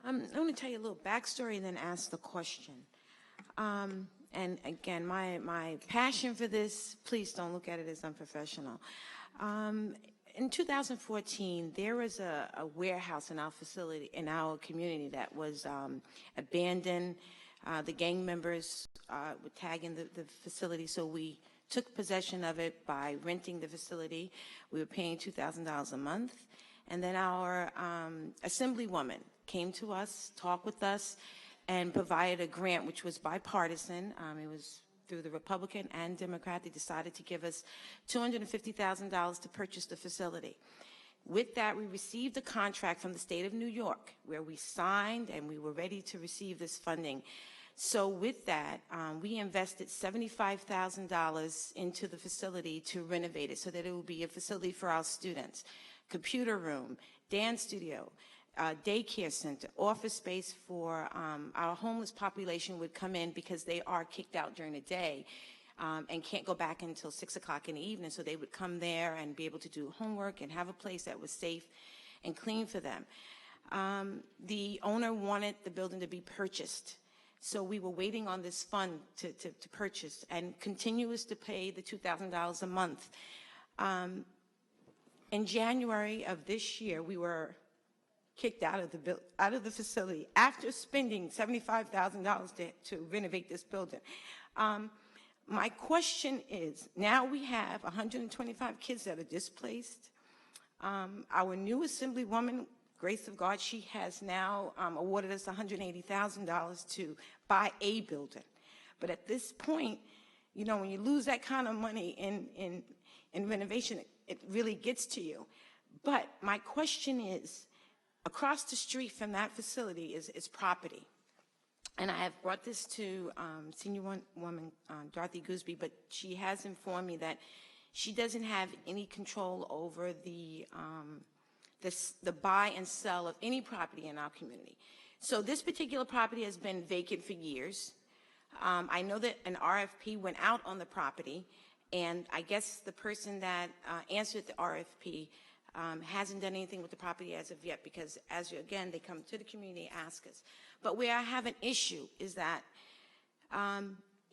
I'm going to tell you a little backstory and then ask the question. And again, my passion for this, please don't look at it as unprofessional. In 2014, there was a warehouse in our facility, in our community, that was abandoned. The gang members were tagging the facility, so we took possession of it by renting the facility. We were paying $2,000 a month. And then our assemblywoman came to us, talked with us, and provided a grant, which was bipartisan. It was through the Republican and Democrat. They decided to give us $250,000 to purchase the facility. With that, we received a contract from the state of New York where we signed and we were ready to receive this funding. So with that, we invested $75,000 into the facility to renovate it so that it would be a facility for our students. Computer room, dance studio, daycare center, office space for our homeless population would come in because they are kicked out during the day and can't go back until 6 o'clock in the evening. So they would come there and be able to do homework and have a place that was safe and clean for them. The owner wanted the building to be purchased. So we were waiting on this fund to purchase and continues to pay the $2,000 a month. In January of this year, we were kicked out of the facility after spending $75,000 to renovate this building. My question is, now we have 125 kids that are displaced. Our new assemblywoman, Grace of God, she has now awarded us $180,000 to buy a building. But at this point, you know, when you lose that kind of money in renovation, it really gets to you. But my question is, across the street from that facility is property. And I have brought this to senior woman Dorothy Gooseby, but she has informed me that she doesn't have any control over the buy and sell of any property in our community. So this particular property has been vacant for years. I know that an RFP went out on the property, and I guess the person that answered the RFP hasn't done anything with the property as of yet, because again, they come to the community, ask us. But where I have an issue is that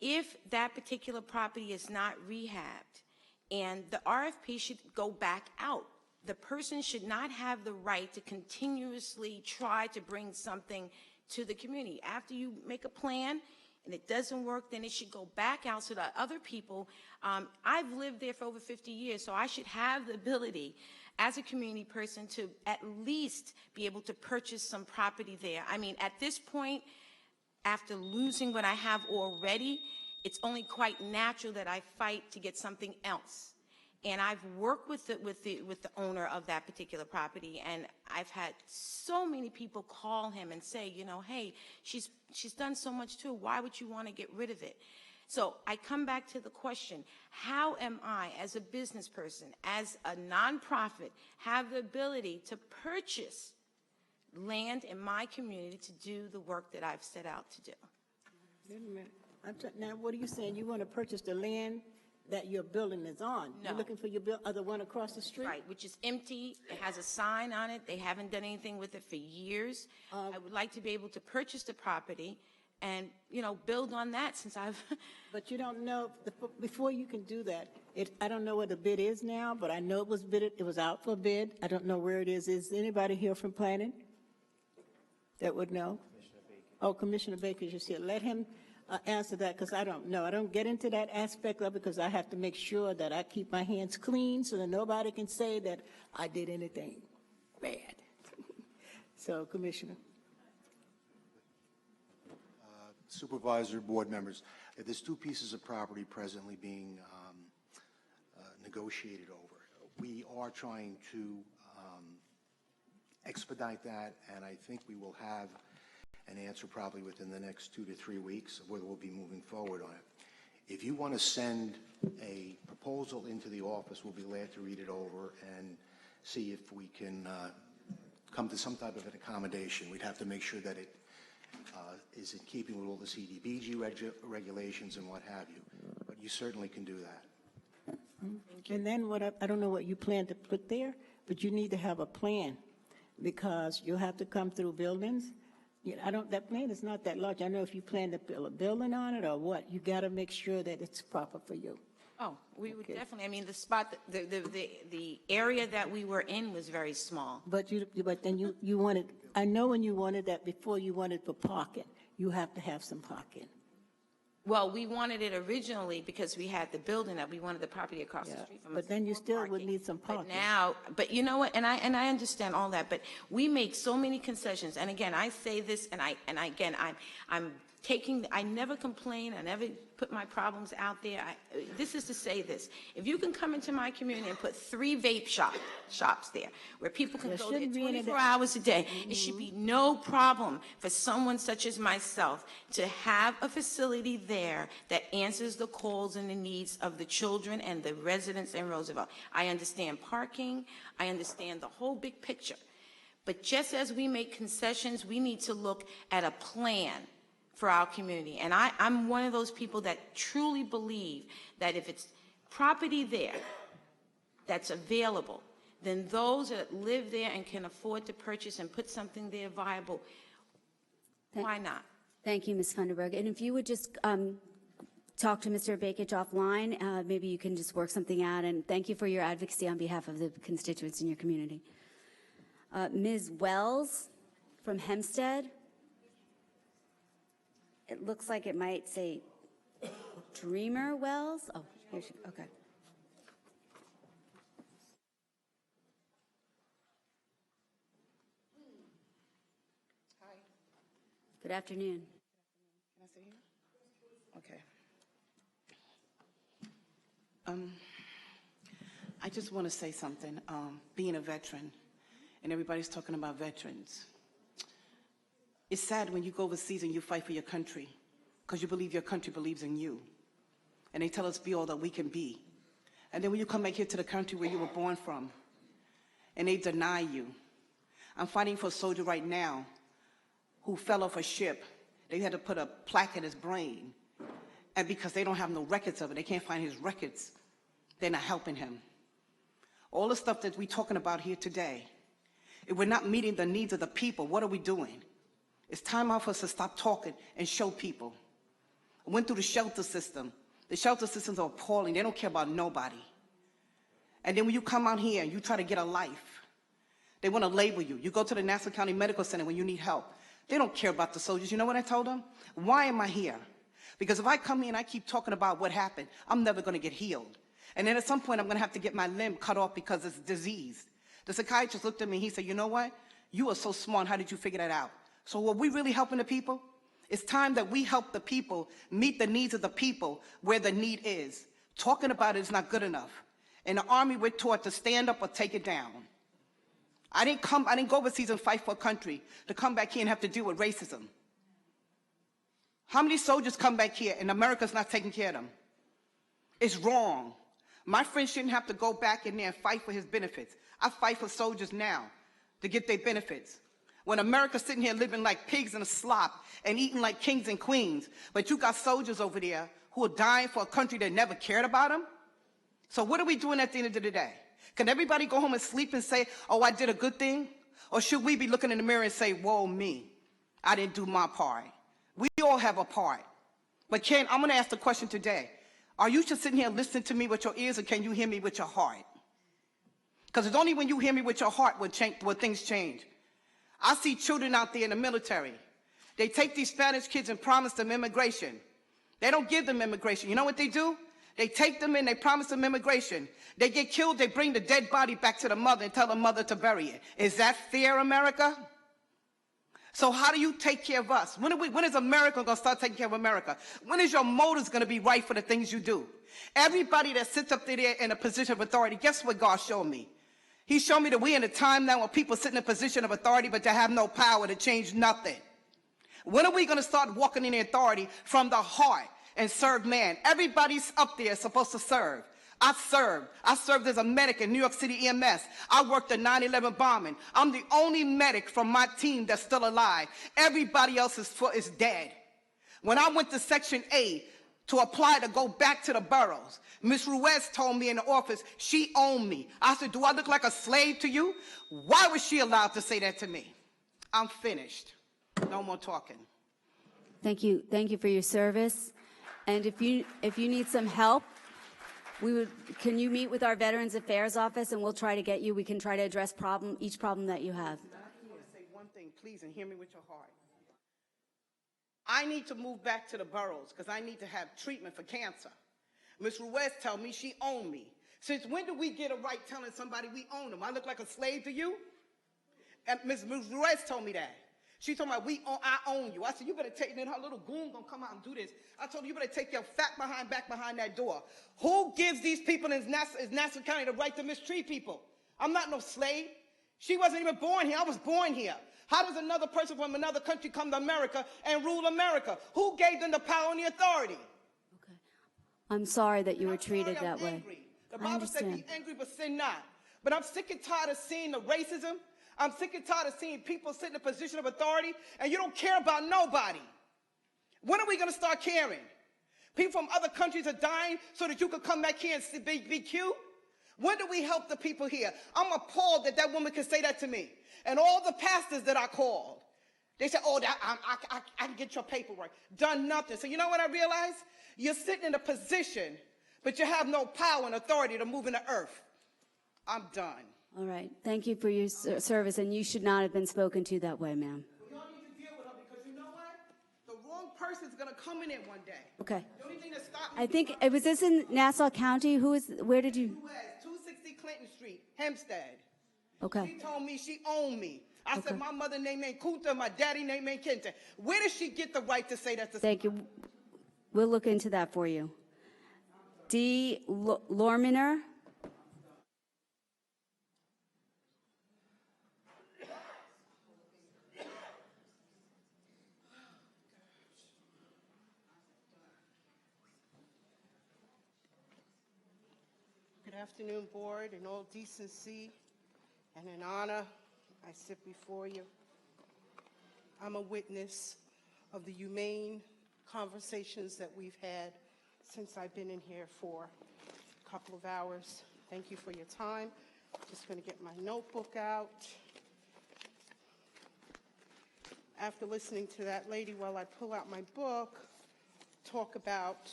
if that particular property is not rehabbed, and the RFP should go back out. The person should not have the right to continuously try to bring something to the community. After you make a plan and it doesn't work, then it should go back out so that other people, I've lived there for over 50 years, so I should have the ability as a community person to at least be able to purchase some property there. I mean, at this point, after losing what I have already, it's only quite natural that I fight to get something else. And I've worked with the owner of that particular property, and I've had so many people call him and say, you know, hey, she's done so much too. Why would you want to get rid of it? So I come back to the question, how am I, as a business person, as a nonprofit, have the ability to purchase land in my community to do the work that I've set out to do? Wait a minute. Now, what are you saying? You want to purchase the land that your building is on? No. You're looking for your other one across the street? Right, which is empty. It has a sign on it. They haven't done anything with it for years. I would like to be able to purchase the property and, you know, build on that since I've... But you don't know, before you can do that, I don't know what the bid is now, but I know it was bidded, it was out for bid. I don't know where it is. Is anybody here from planning that would know? Commissioner Baker. Oh, Commissioner Baker's just here. Let him answer that, because I don't know. I don't get into that aspect of it because I have to make sure that I keep my hands clean so that nobody can say that I did anything bad. So, Commissioner. Supervisor, board members, there's two pieces of property presently being negotiated over. We are trying to expedite that, and I think we will have an answer probably within the next 2 to 3 weeks of whether we'll be moving forward on it. If you want to send a proposal into the office, we'll be glad to read it over and see if we can come to some type of an accommodation. We'd have to make sure that it is in keeping with all the CDBG regulations and what have you. But you certainly can do that. And then I don't know what you plan to put there, but you need to have a plan because you'll have to come through buildings. That plan is not that large. I know if you plan to build a building on it or what, you got to make sure that it's proper for you. Oh, we would definitely. I mean, the spot, the area that we were in was very small. But then you wanted, I know when you wanted that before, you wanted for parking. You have to have some parking. Well, we wanted it originally because we had the building that we wanted the property across the street from us. But then you still would need some parking. But now, but you know what, and I understand all that, but we make so many concessions, and again, I say this, and I'm taking, I never complain, I never put my problems out there. This is to say this, if you can come into my community and put 3 vape shops there, where people can go there 24 hours a day, it should be no problem for someone such as myself to have a facility there that answers the calls and the needs of the children and the residents in Roosevelt. I understand parking, I understand the whole big picture, but just as we make concessions, we need to look at a plan for our community. And I'm one of those people that truly believe that if it's property there that's available, then those that live there and can afford to purchase and put something there viable, why not? Thank you, Ms. Funderburg. And if you would just talk to Mr. Bakich offline, maybe you can just work something out. And thank you for your advocacy on behalf of the constituents in your community. Ms. Wells from Hempstead. It looks like it might say Dreamer Wells. Oh, here she, okay. Hi. Good afternoon. Can I sit here? Okay. I just want to say something. Being a veteran, and everybody's talking about veterans. It's sad when you go overseas and you fight for your country because you believe your country believes in you. And they tell us be all that we can be. And then when you come back here to the country where you were born from and they deny you. I'm fighting for a soldier right now who fell off a ship. They had to put a plaque in his brain. And because they don't have no records of it, they can't find his records, they're not helping him. All the stuff that we're talking about here today, if we're not meeting the needs of the people, what are we doing? It's time out for us to stop talking and show people. I went through the shelter system. The shelter systems are appalling. They don't care about nobody. And then when you come out here and you try to get a life, they want to label you. You go to the Nassau County Medical Center when you need help. They don't care about the soldiers. You know what I told them? Why am I here? Because if I come here and I keep talking about what happened, I'm never going to get healed. And then at some point, I'm going to have to get my limb cut off because it's diseased. The psychiatrist looked at me and he said, you know what? You are so smart. How did you figure that out? So are we really helping the people? It's time that we help the people meet the needs of the people where the need is. Talking about it is not good enough. In the Army, we're taught to stand up or take it down. I didn't go overseas and fight for a country to come back here and have to deal with racism. How many soldiers come back here and America's not taking care of them? It's wrong. My friend shouldn't have to go back in there and fight for his benefits. I fight for soldiers now to get their benefits. When America's sitting here living like pigs in a slop and eating like kings and queens, but you got soldiers over there who are dying for a country that never cared about them? So what are we doing at the end of the day? Can everybody go home and sleep and say, oh, I did a good thing? Or should we be looking in the mirror and say, whoa, me, I didn't do my part? We all have a part. But Ken, I'm going to ask the question today. Are you just sitting here listening to me with your ears, or can you hear me with your heart? Because it's only when you hear me with your heart will things change. I see children out there in the military. They take these Spanish kids and promise them immigration. They don't give them immigration. You know what they do? They take them in, they promise them immigration. They get killed, they bring the dead body back to the mother and tell the mother to bury it. Is that fair, America? So how do you take care of us? When is America going to start taking care of America? When is your motives going to be right for the things you do? Everybody that sits up there in a position of authority, guess what God showed me? He showed me that we're in a time now where people sit in a position of authority, but they have no power to change nothing. When are we going to start walking in authority from the heart and serve man? Everybody's up there supposed to serve. I served as a medic in New York City EMS. I worked the 9/11 bombing. I'm the only medic from my team that's still alive. Everybody else is dead. When I went to Section A to apply to go back to the boroughs, Ms. Ruiz told me in the office she owned me. I said, do I look like a slave to you? Why was she allowed to say that to me? I'm finished. No more talking. Thank you. Thank you for your service. And if you need some help, can you meet with our Veterans Affairs office and we'll try to get you, we can try to address each problem that you have. I want to say one thing, please, and hear me with your heart. I need to move back to the boroughs because I need to have treatment for cancer. Ms. Ruiz told me she owned me. Since when do we get a right telling somebody we own them? I look like a slave to you? And Ms. Ruiz told me that. She told me, I own you. I said, you better take, then her little goon gonna come out and do this. I told her, you better take your fat behind back behind that door. Who gives these people in Nassau County the right to mistreat people? I'm not no slave. She wasn't even born here. I was born here. How does another person from another country come to America and rule America? Who gave them the power and the authority? Okay. I'm sorry that you were treated that way. Angry. The Bible said, be angry but sin not. But I'm sick and tired of seeing the racism. I'm sick and tired of seeing people sit in a position of authority and you don't care about nobody. When are we going to start caring? People from other countries are dying so that you could come back here and be cute? When do we help the people here? I'm appalled that that woman can say that to me. And all the pastors that I called, they said, oh, I can get your paperwork. Done nothing. So you know what I realized? You're sitting in a position, but you have no power and authority to move in the earth. I'm done. All right. Thank you for your service, and you should not have been spoken to that way, ma'am. We all need to deal with her because you know what? The wrong person's going to come in there one day. Okay. The only thing that stopped me I think, was this in Nassau County? Where did you? 260 Clinton Street, Hempstead. Okay. She told me she owned me. I said my mother name ain't Kunta, my daddy name ain't Kenta. Where does she get the right to say that to Thank you. We'll look into that for you. D. Lorminer. Good afternoon, board. In all decency and in honor, I sit before you. I'm a witness of the humane conversations that we've had since I've been in here for a couple of hours. Thank you for your time. Just going to get my notebook out. After listening to that lady while I pull out my book, talk about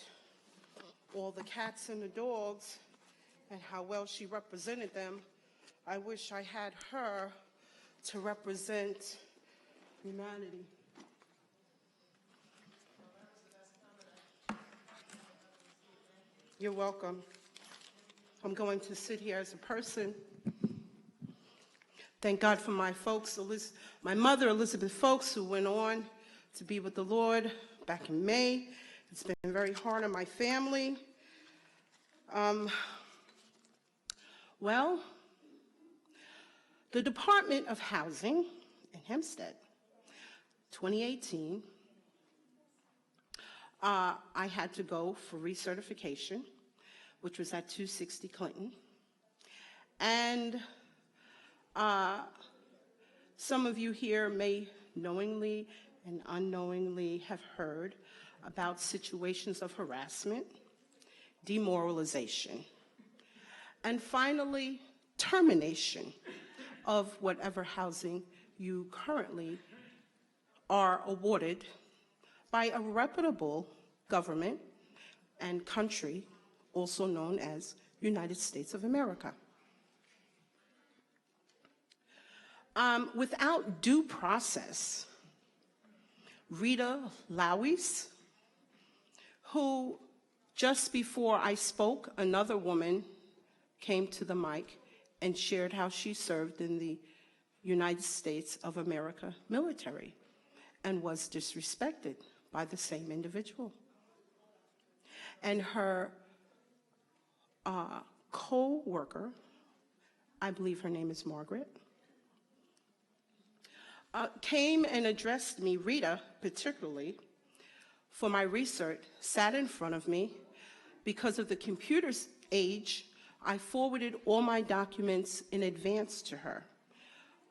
all the cats and the dogs and how well she represented them, I wish I had her to represent humanity. You're welcome. I'm going to sit here as a person. Thank God for my folks, my mother, Elizabeth Folks, who went on to be with the Lord back in May. It's been very hard on my family. Well, the Department of Housing in Hempstead, 2018, I had to go for recertification, which was at 260 Clinton. And some of you here may knowingly and unknowingly have heard about situations of harassment, demoralization, and finally, termination of whatever housing you currently are awarded by a reputable government and country, also known as United States of America. Without due process, Rita Lawis, who just before I spoke, another woman came to the mic and shared how she served in the United States of America military and was disrespected by the same individual. And her co-worker, I believe her name is Margaret, came and addressed me, Rita particularly, for my research, sat in front of me. Because of the computer's age, I forwarded all my documents in advance to her.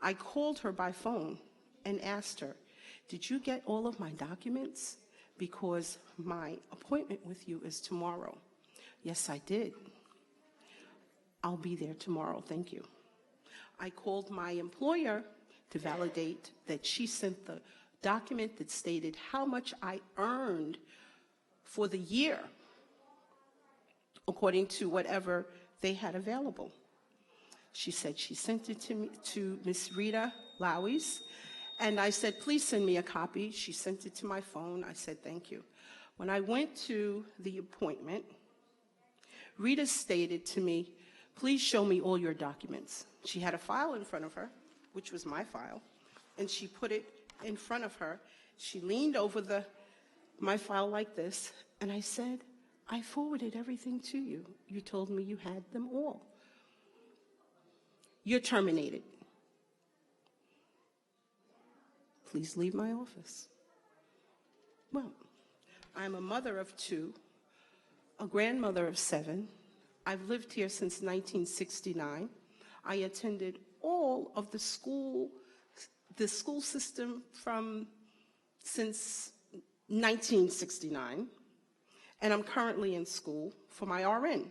I called her by phone and asked her, did you get all of my documents? Because my appointment with you is tomorrow. Yes, I did. I'll be there tomorrow, thank you. I called my employer to validate that she sent the document that stated how much I earned for the year, according to whatever they had available. She said she sent it to me, to Miss Rita Lawis, and I said, please send me a copy. She sent it to my phone. I said, thank you. When I went to the appointment, Rita stated to me, please show me all your documents. She had a file in front of her, which was my file, and she put it in front of her. She leaned over my file like this, and I said, I forwarded everything to you. You told me you had them all. You're terminated. Please leave my office. Well, I'm a mother of 2, a grandmother of 7. I've lived here since 1969. I attended all of the school system since 1969, and I'm currently in school for my RN.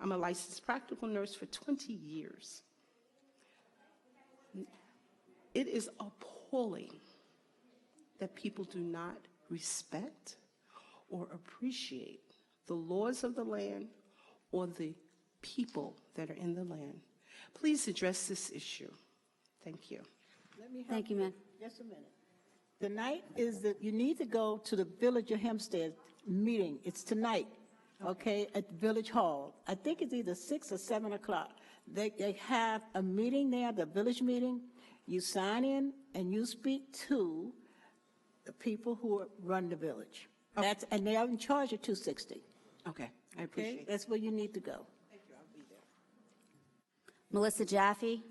I'm a licensed practical nurse for 20 years. It is appalling that people do not respect or appreciate the laws of the land or the people that are in the land. Please address this issue. Thank you. Thank you, ma'am. Just a minute. Tonight is you need to go to the Village of Hempstead meeting. It's tonight, okay, at the Village Hall. I think it's either 6 or 7 o'clock. They have a meeting there, the village meeting. You sign in and you speak to the people who run the village. Okay. And they are in charge of 260. Okay, I appreciate it. That's where you need to go. Thank you, I'll be there. Melissa Jaffe.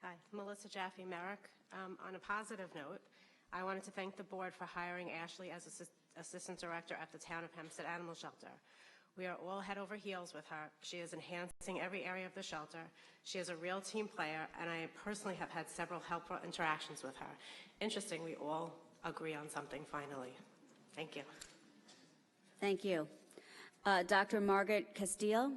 Hi, Melissa Jaffe Merrick. On a positive note, I wanted to thank the board for hiring Ashley as Assistant Director at the Town of Hempstead Animal Shelter. We are all head over heels with her. She is enhancing every area of the shelter. She is a real team player, and I personally have had several helpful interactions with her. Interesting, we all agree on something finally. Thank you. Thank you. Dr. Margaret Castillo.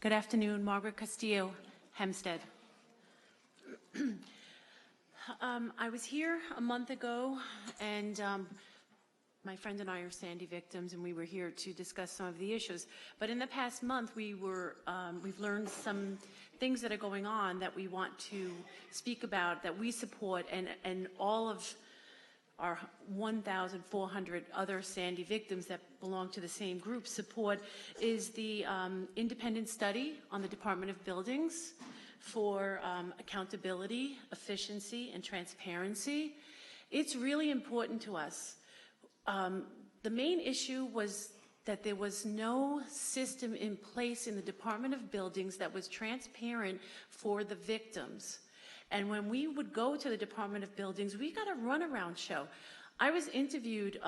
Good afternoon, Margaret Castillo, Hempstead. I was here a month ago, and my friend and I are Sandy victims, and we were here to discuss some of the issues. But in the past month, we've learned some things that are going on that we want to speak about, that we support, and all of our 1,400 other Sandy victims that belong to the same group support, is the independent study on the Department of Buildings for accountability, efficiency, and transparency. It's really important to us. The main issue was that there was no system in place in the Department of Buildings that was transparent for the victims. And when we would go to the Department of Buildings, we got a runaround show. I was interviewed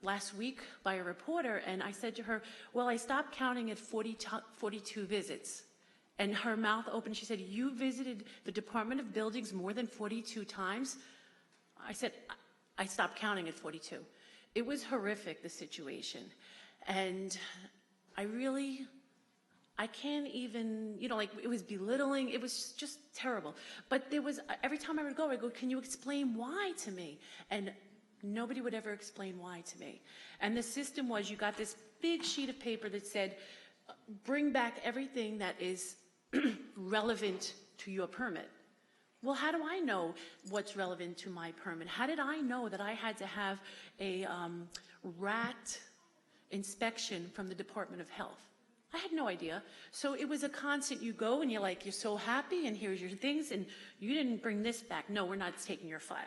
last week by a reporter, and I said to her, well, I stopped counting at 42 visits. And her mouth opened. She said, you visited the Department of Buildings more than 42 times? I said, I stopped counting at 42. It was horrific, the situation. And I can't even, like, it was belittling. It was just terrible. But there was, every time I would go, can you explain why to me? And nobody would ever explain why to me. And the system was, you got this big sheet of paper that said, bring back everything that is relevant to your permit. Well, how do I know what's relevant to my permit? How did I know that I had to have a rat inspection from the Department of Health? I had no idea. So it was a constant, you go and you're so happy, and here's your things, and you didn't bring this back. No, we're not taking your file.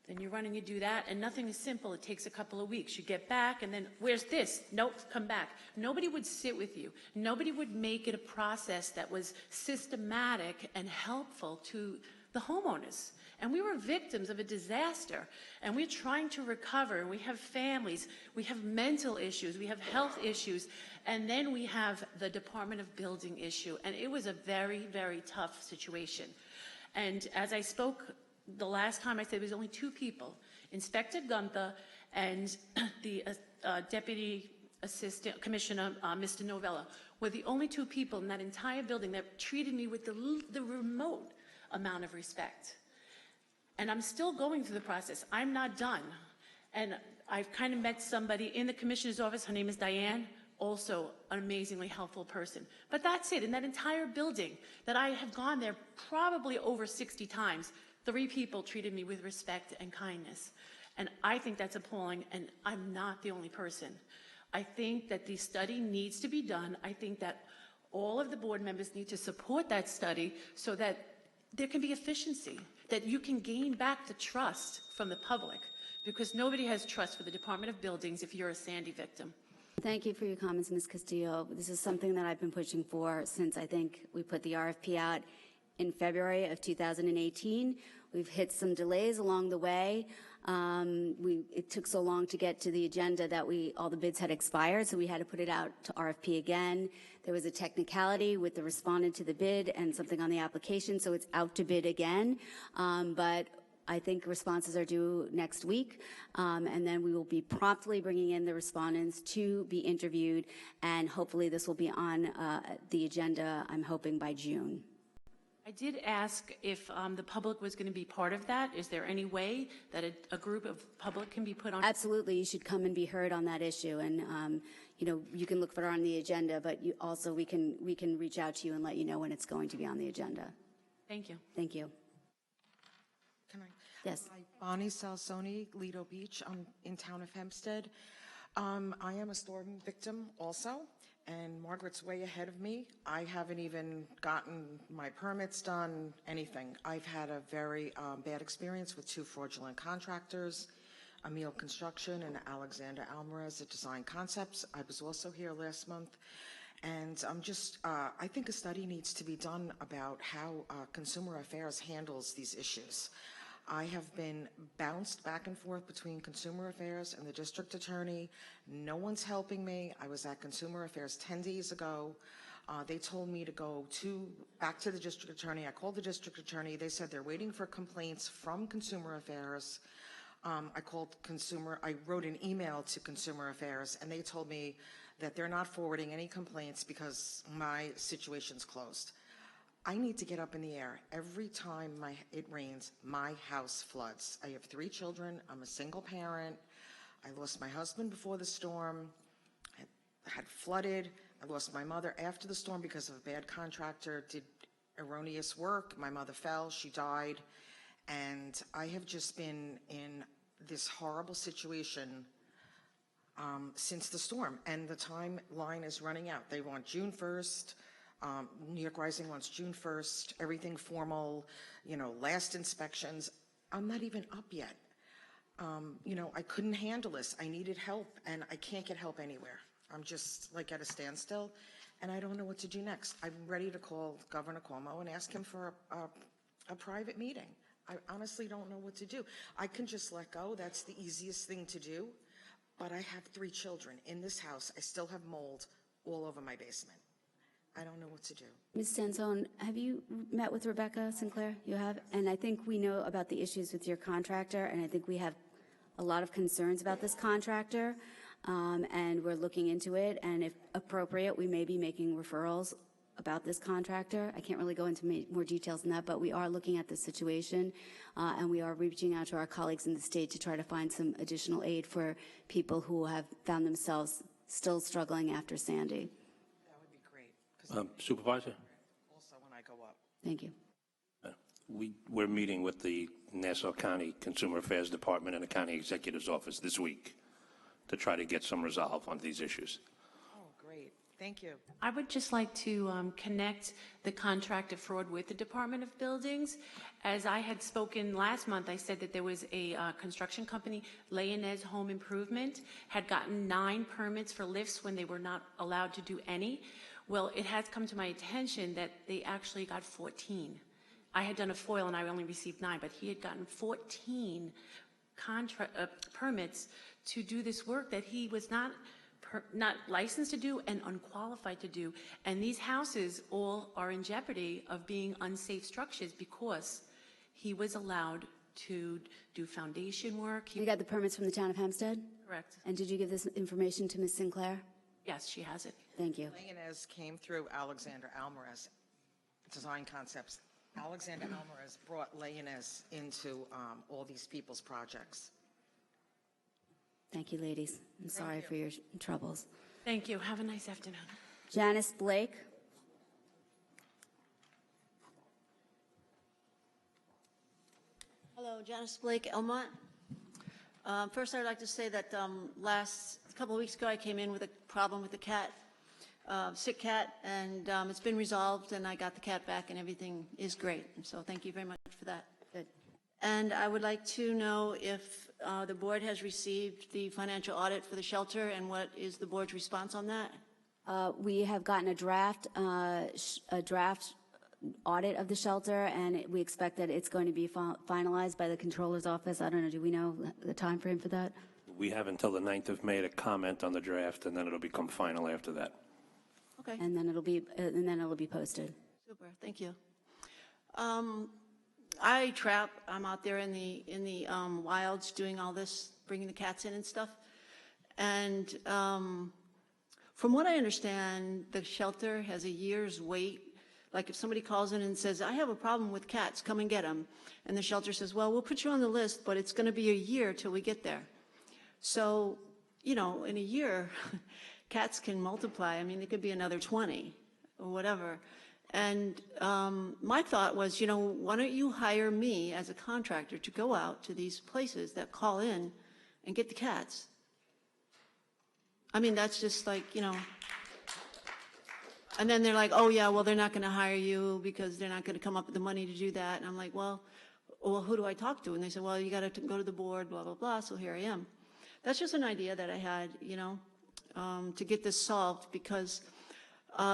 Then you run and you do that, and nothing is simple. It takes a couple of weeks. You get back, and then, where's this? Nope, come back. Nobody would sit with you. Nobody would make it a process that was systematic and helpful to the homeowners. And we were victims of a disaster, and we're trying to recover, and we have families, we have mental issues, we have health issues, and then we have the Department of Building issue, and it was a very, very tough situation. And as I spoke the last time, I said there was only two people, Inspector Gunther and the Deputy Assistant Commissioner, Mr. Novella, were the only two people in that entire building that treated me with the remote amount of respect. And I'm still going through the process. I'm not done. And I've kind of met somebody in the commissioner's office. Her name is Diane, also an amazingly helpful person. But that's it. In that entire building that I have gone there probably over 60 times, 3 people treated me with respect and kindness. And I think that's appalling, and I'm not the only person. I think that the study needs to be done. I think that all of the board members need to support that study so that there can be efficiency, that you can gain back the trust from the public, because nobody has trust for the Department of Buildings if you're a Sandy victim. Thank you for your comments, Ms. Castillo. This is something that I've been pushing for since I think we put the RFP out in February of 2018. We've hit some delays along the way. It took so long to get to the agenda that all the bids had expired, so we had to put it out to RFP again. There was a technicality with the respondent to the bid and something on the application, so it's out to bid again. But I think responses are due next week, and then we will be promptly bringing in the respondents to be interviewed, and hopefully this will be on the agenda, I'm hoping, by June. I did ask if the public was going to be part of that. Is there any way that a group of public can be put on? Absolutely, you should come and be heard on that issue, and you can look for it on the agenda, but we can reach out to you and let you know when it's going to be on the agenda. Thank you. Thank you. Can I? Yes. Hi, Bonnie Salsoni, Lido Beach. I'm in town of Hempstead. I am a storm victim also, and Margaret's way ahead of me. I haven't even gotten my permits done, anything. I've had a very bad experience with 2 fraudulent contractors, Emil Construction and Alexander Alvarez at Design Concepts. I was also here last month. And I think a study needs to be done about how Consumer Affairs handles these issues. I have been bounced back and forth between Consumer Affairs and the district attorney. No one's helping me. I was at Consumer Affairs 10 days ago. They told me to go back to the district attorney. I called the district attorney. They said they're waiting for complaints from Consumer Affairs. I wrote an email to Consumer Affairs, and they told me that they're not forwarding any complaints because my situation's closed. I need to get up in the air. Every time it rains, my house floods. I have 3 children. I'm a single parent. I lost my husband before the storm. I had flooded. I lost my mother after the storm because of a bad contractor did erroneous work. My mother fell. She died. And I have just been in this horrible situation since the storm. And the timeline is running out. They want June 1st. New York Rising wants June 1st, everything formal, last inspections. I'm not even up yet. I couldn't handle this. I needed help, and I can't get help anywhere. I'm just like at a standstill, and I don't know what to do next. I'm ready to call Governor Cuomo and ask him for a private meeting. I honestly don't know what to do. I can just let go. That's the easiest thing to do. But I have 3 children in this house. I still have mold all over my basement. I don't know what to do. Ms. Sansone, have you met with Rebecca Sinclair? You have? And I think we know about the issues with your contractor, and I think we have a lot of concerns about this contractor, and we're looking into it, and if appropriate, we may be making referrals about this contractor. I can't really go into more details than that, but we are looking at the situation, and we are reaching out to our colleagues in the state to try to find some additional aid for people who have found themselves still struggling after Sandy. Supervisor? Also, when I go up. Thank you. We're meeting with the Nassau County Consumer Affairs Department and the County Executive's Office this week to try to get some resolve on these issues. Oh, great. Thank you. I would just like to connect the contractor fraud with the Department of Buildings. As I had spoken last month, I said that there was a construction company, Leonez Home Improvement, had gotten 9 permits for lifts when they were not allowed to do any. Well, it has come to my attention that they actually got 14. I had done a FOIL and I only received 9, but he had gotten 14 permits to do this work that he was not licensed to do and unqualified to do. And these houses all are in jeopardy of being unsafe structures because he was allowed to do foundation work. You got the permits from the town of Hempstead? Correct. And did you give this information to Ms. Sinclair? Yes, she has it. Thank you. Leonez came through Alexander Alvarez Design Concepts. Alexander Alvarez brought Leonez into all these people's projects. Thank you, ladies. I'm sorry for your troubles. Thank you. Have a nice afternoon. Janice Blake. Hello, Janice Blake, Elmont. First, I'd like to say that a couple of weeks ago, I came in with a problem with the cat, sick cat, and it's been resolved, and I got the cat back, and everything is great. So thank you very much for that. Good. And I would like to know if the board has received the financial audit for the shelter, and what is the board's response on that? We have gotten a draft audit of the shelter, and we expect that it's going to be finalized by the controller's office. I don't know, do we know the time frame for that? We have until the 9th of May to comment on the draft, and then it'll become final after that. Okay. And then it'll be posted. Super, thank you. I trap. I'm out there in the wilds doing all this, bringing the cats in and stuff. And from what I understand, the shelter has a year's wait. Like if somebody calls in and says, I have a problem with cats, come and get them. And the shelter says, well, we'll put you on the list, but it's going to be a year till we get there. So, in a year, cats can multiply. I mean, it could be another 20 or whatever. And my thought was, why don't you hire me as a contractor to go out to these places that call in and get the cats? I mean, that's just like, and then they're like, oh yeah, well, they're not going to hire you because they're not going to come up with the money to do that. And I'm like, well, who do I talk to? And they said, well, you got to go to the board, blah, blah, blah. So here I am. That's just an idea that I had, to get this solved, because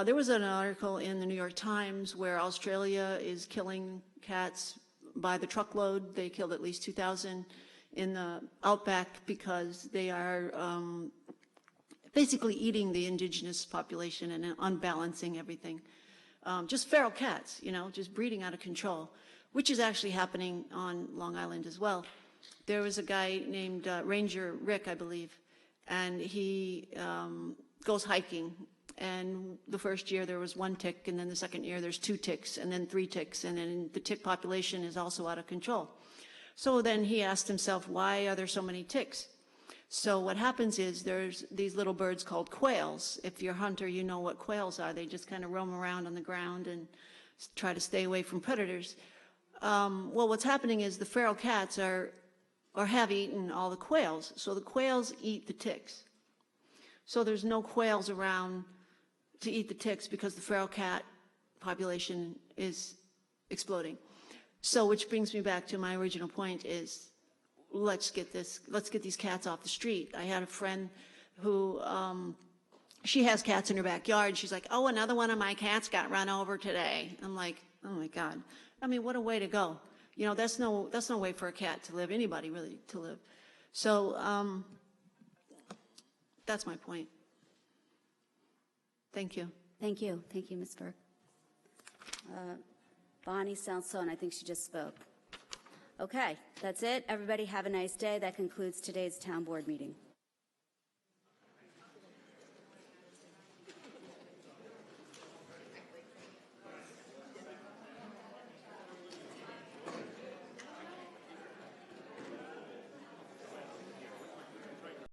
there was an article in the New York Times where Australia is killing cats by the truckload. They killed at least 2,000 in the outback because they are basically eating the indigenous population and unbalancing everything. Just feral cats, just breeding out of control, which is actually happening on Long Island as well. There was a guy named Ranger Rick, I believe, and he goes hiking. And the first year there was 1 tick, and then the second year there's 2 ticks, and then 3 ticks, and then the tick population is also out of control. So then he asked himself, why are there so many ticks? So what happens is there's these little birds called quails. If you're a hunter, you know what quails are. They just kind of roam around on the ground and try to stay away from predators. Well, what's happening is the feral cats have eaten all the quails. So the quails eat the ticks. So there's no quails around to eat the ticks because the feral cat population is exploding. So which brings me back to my original point is let's get these cats off the street. I had a friend who, she has cats in her backyard. She's like, oh, another one of my cats got run over today. I'm like, oh my God. I mean, what a way to go. That's no way for a cat to live, anybody really to live. So that's my point. Thank you. Thank you. Thank you, Ms. Burke. Bonnie Salzone, I think she just spoke. Okay, that's it. Everybody have a nice day. That concludes today's town board meeting.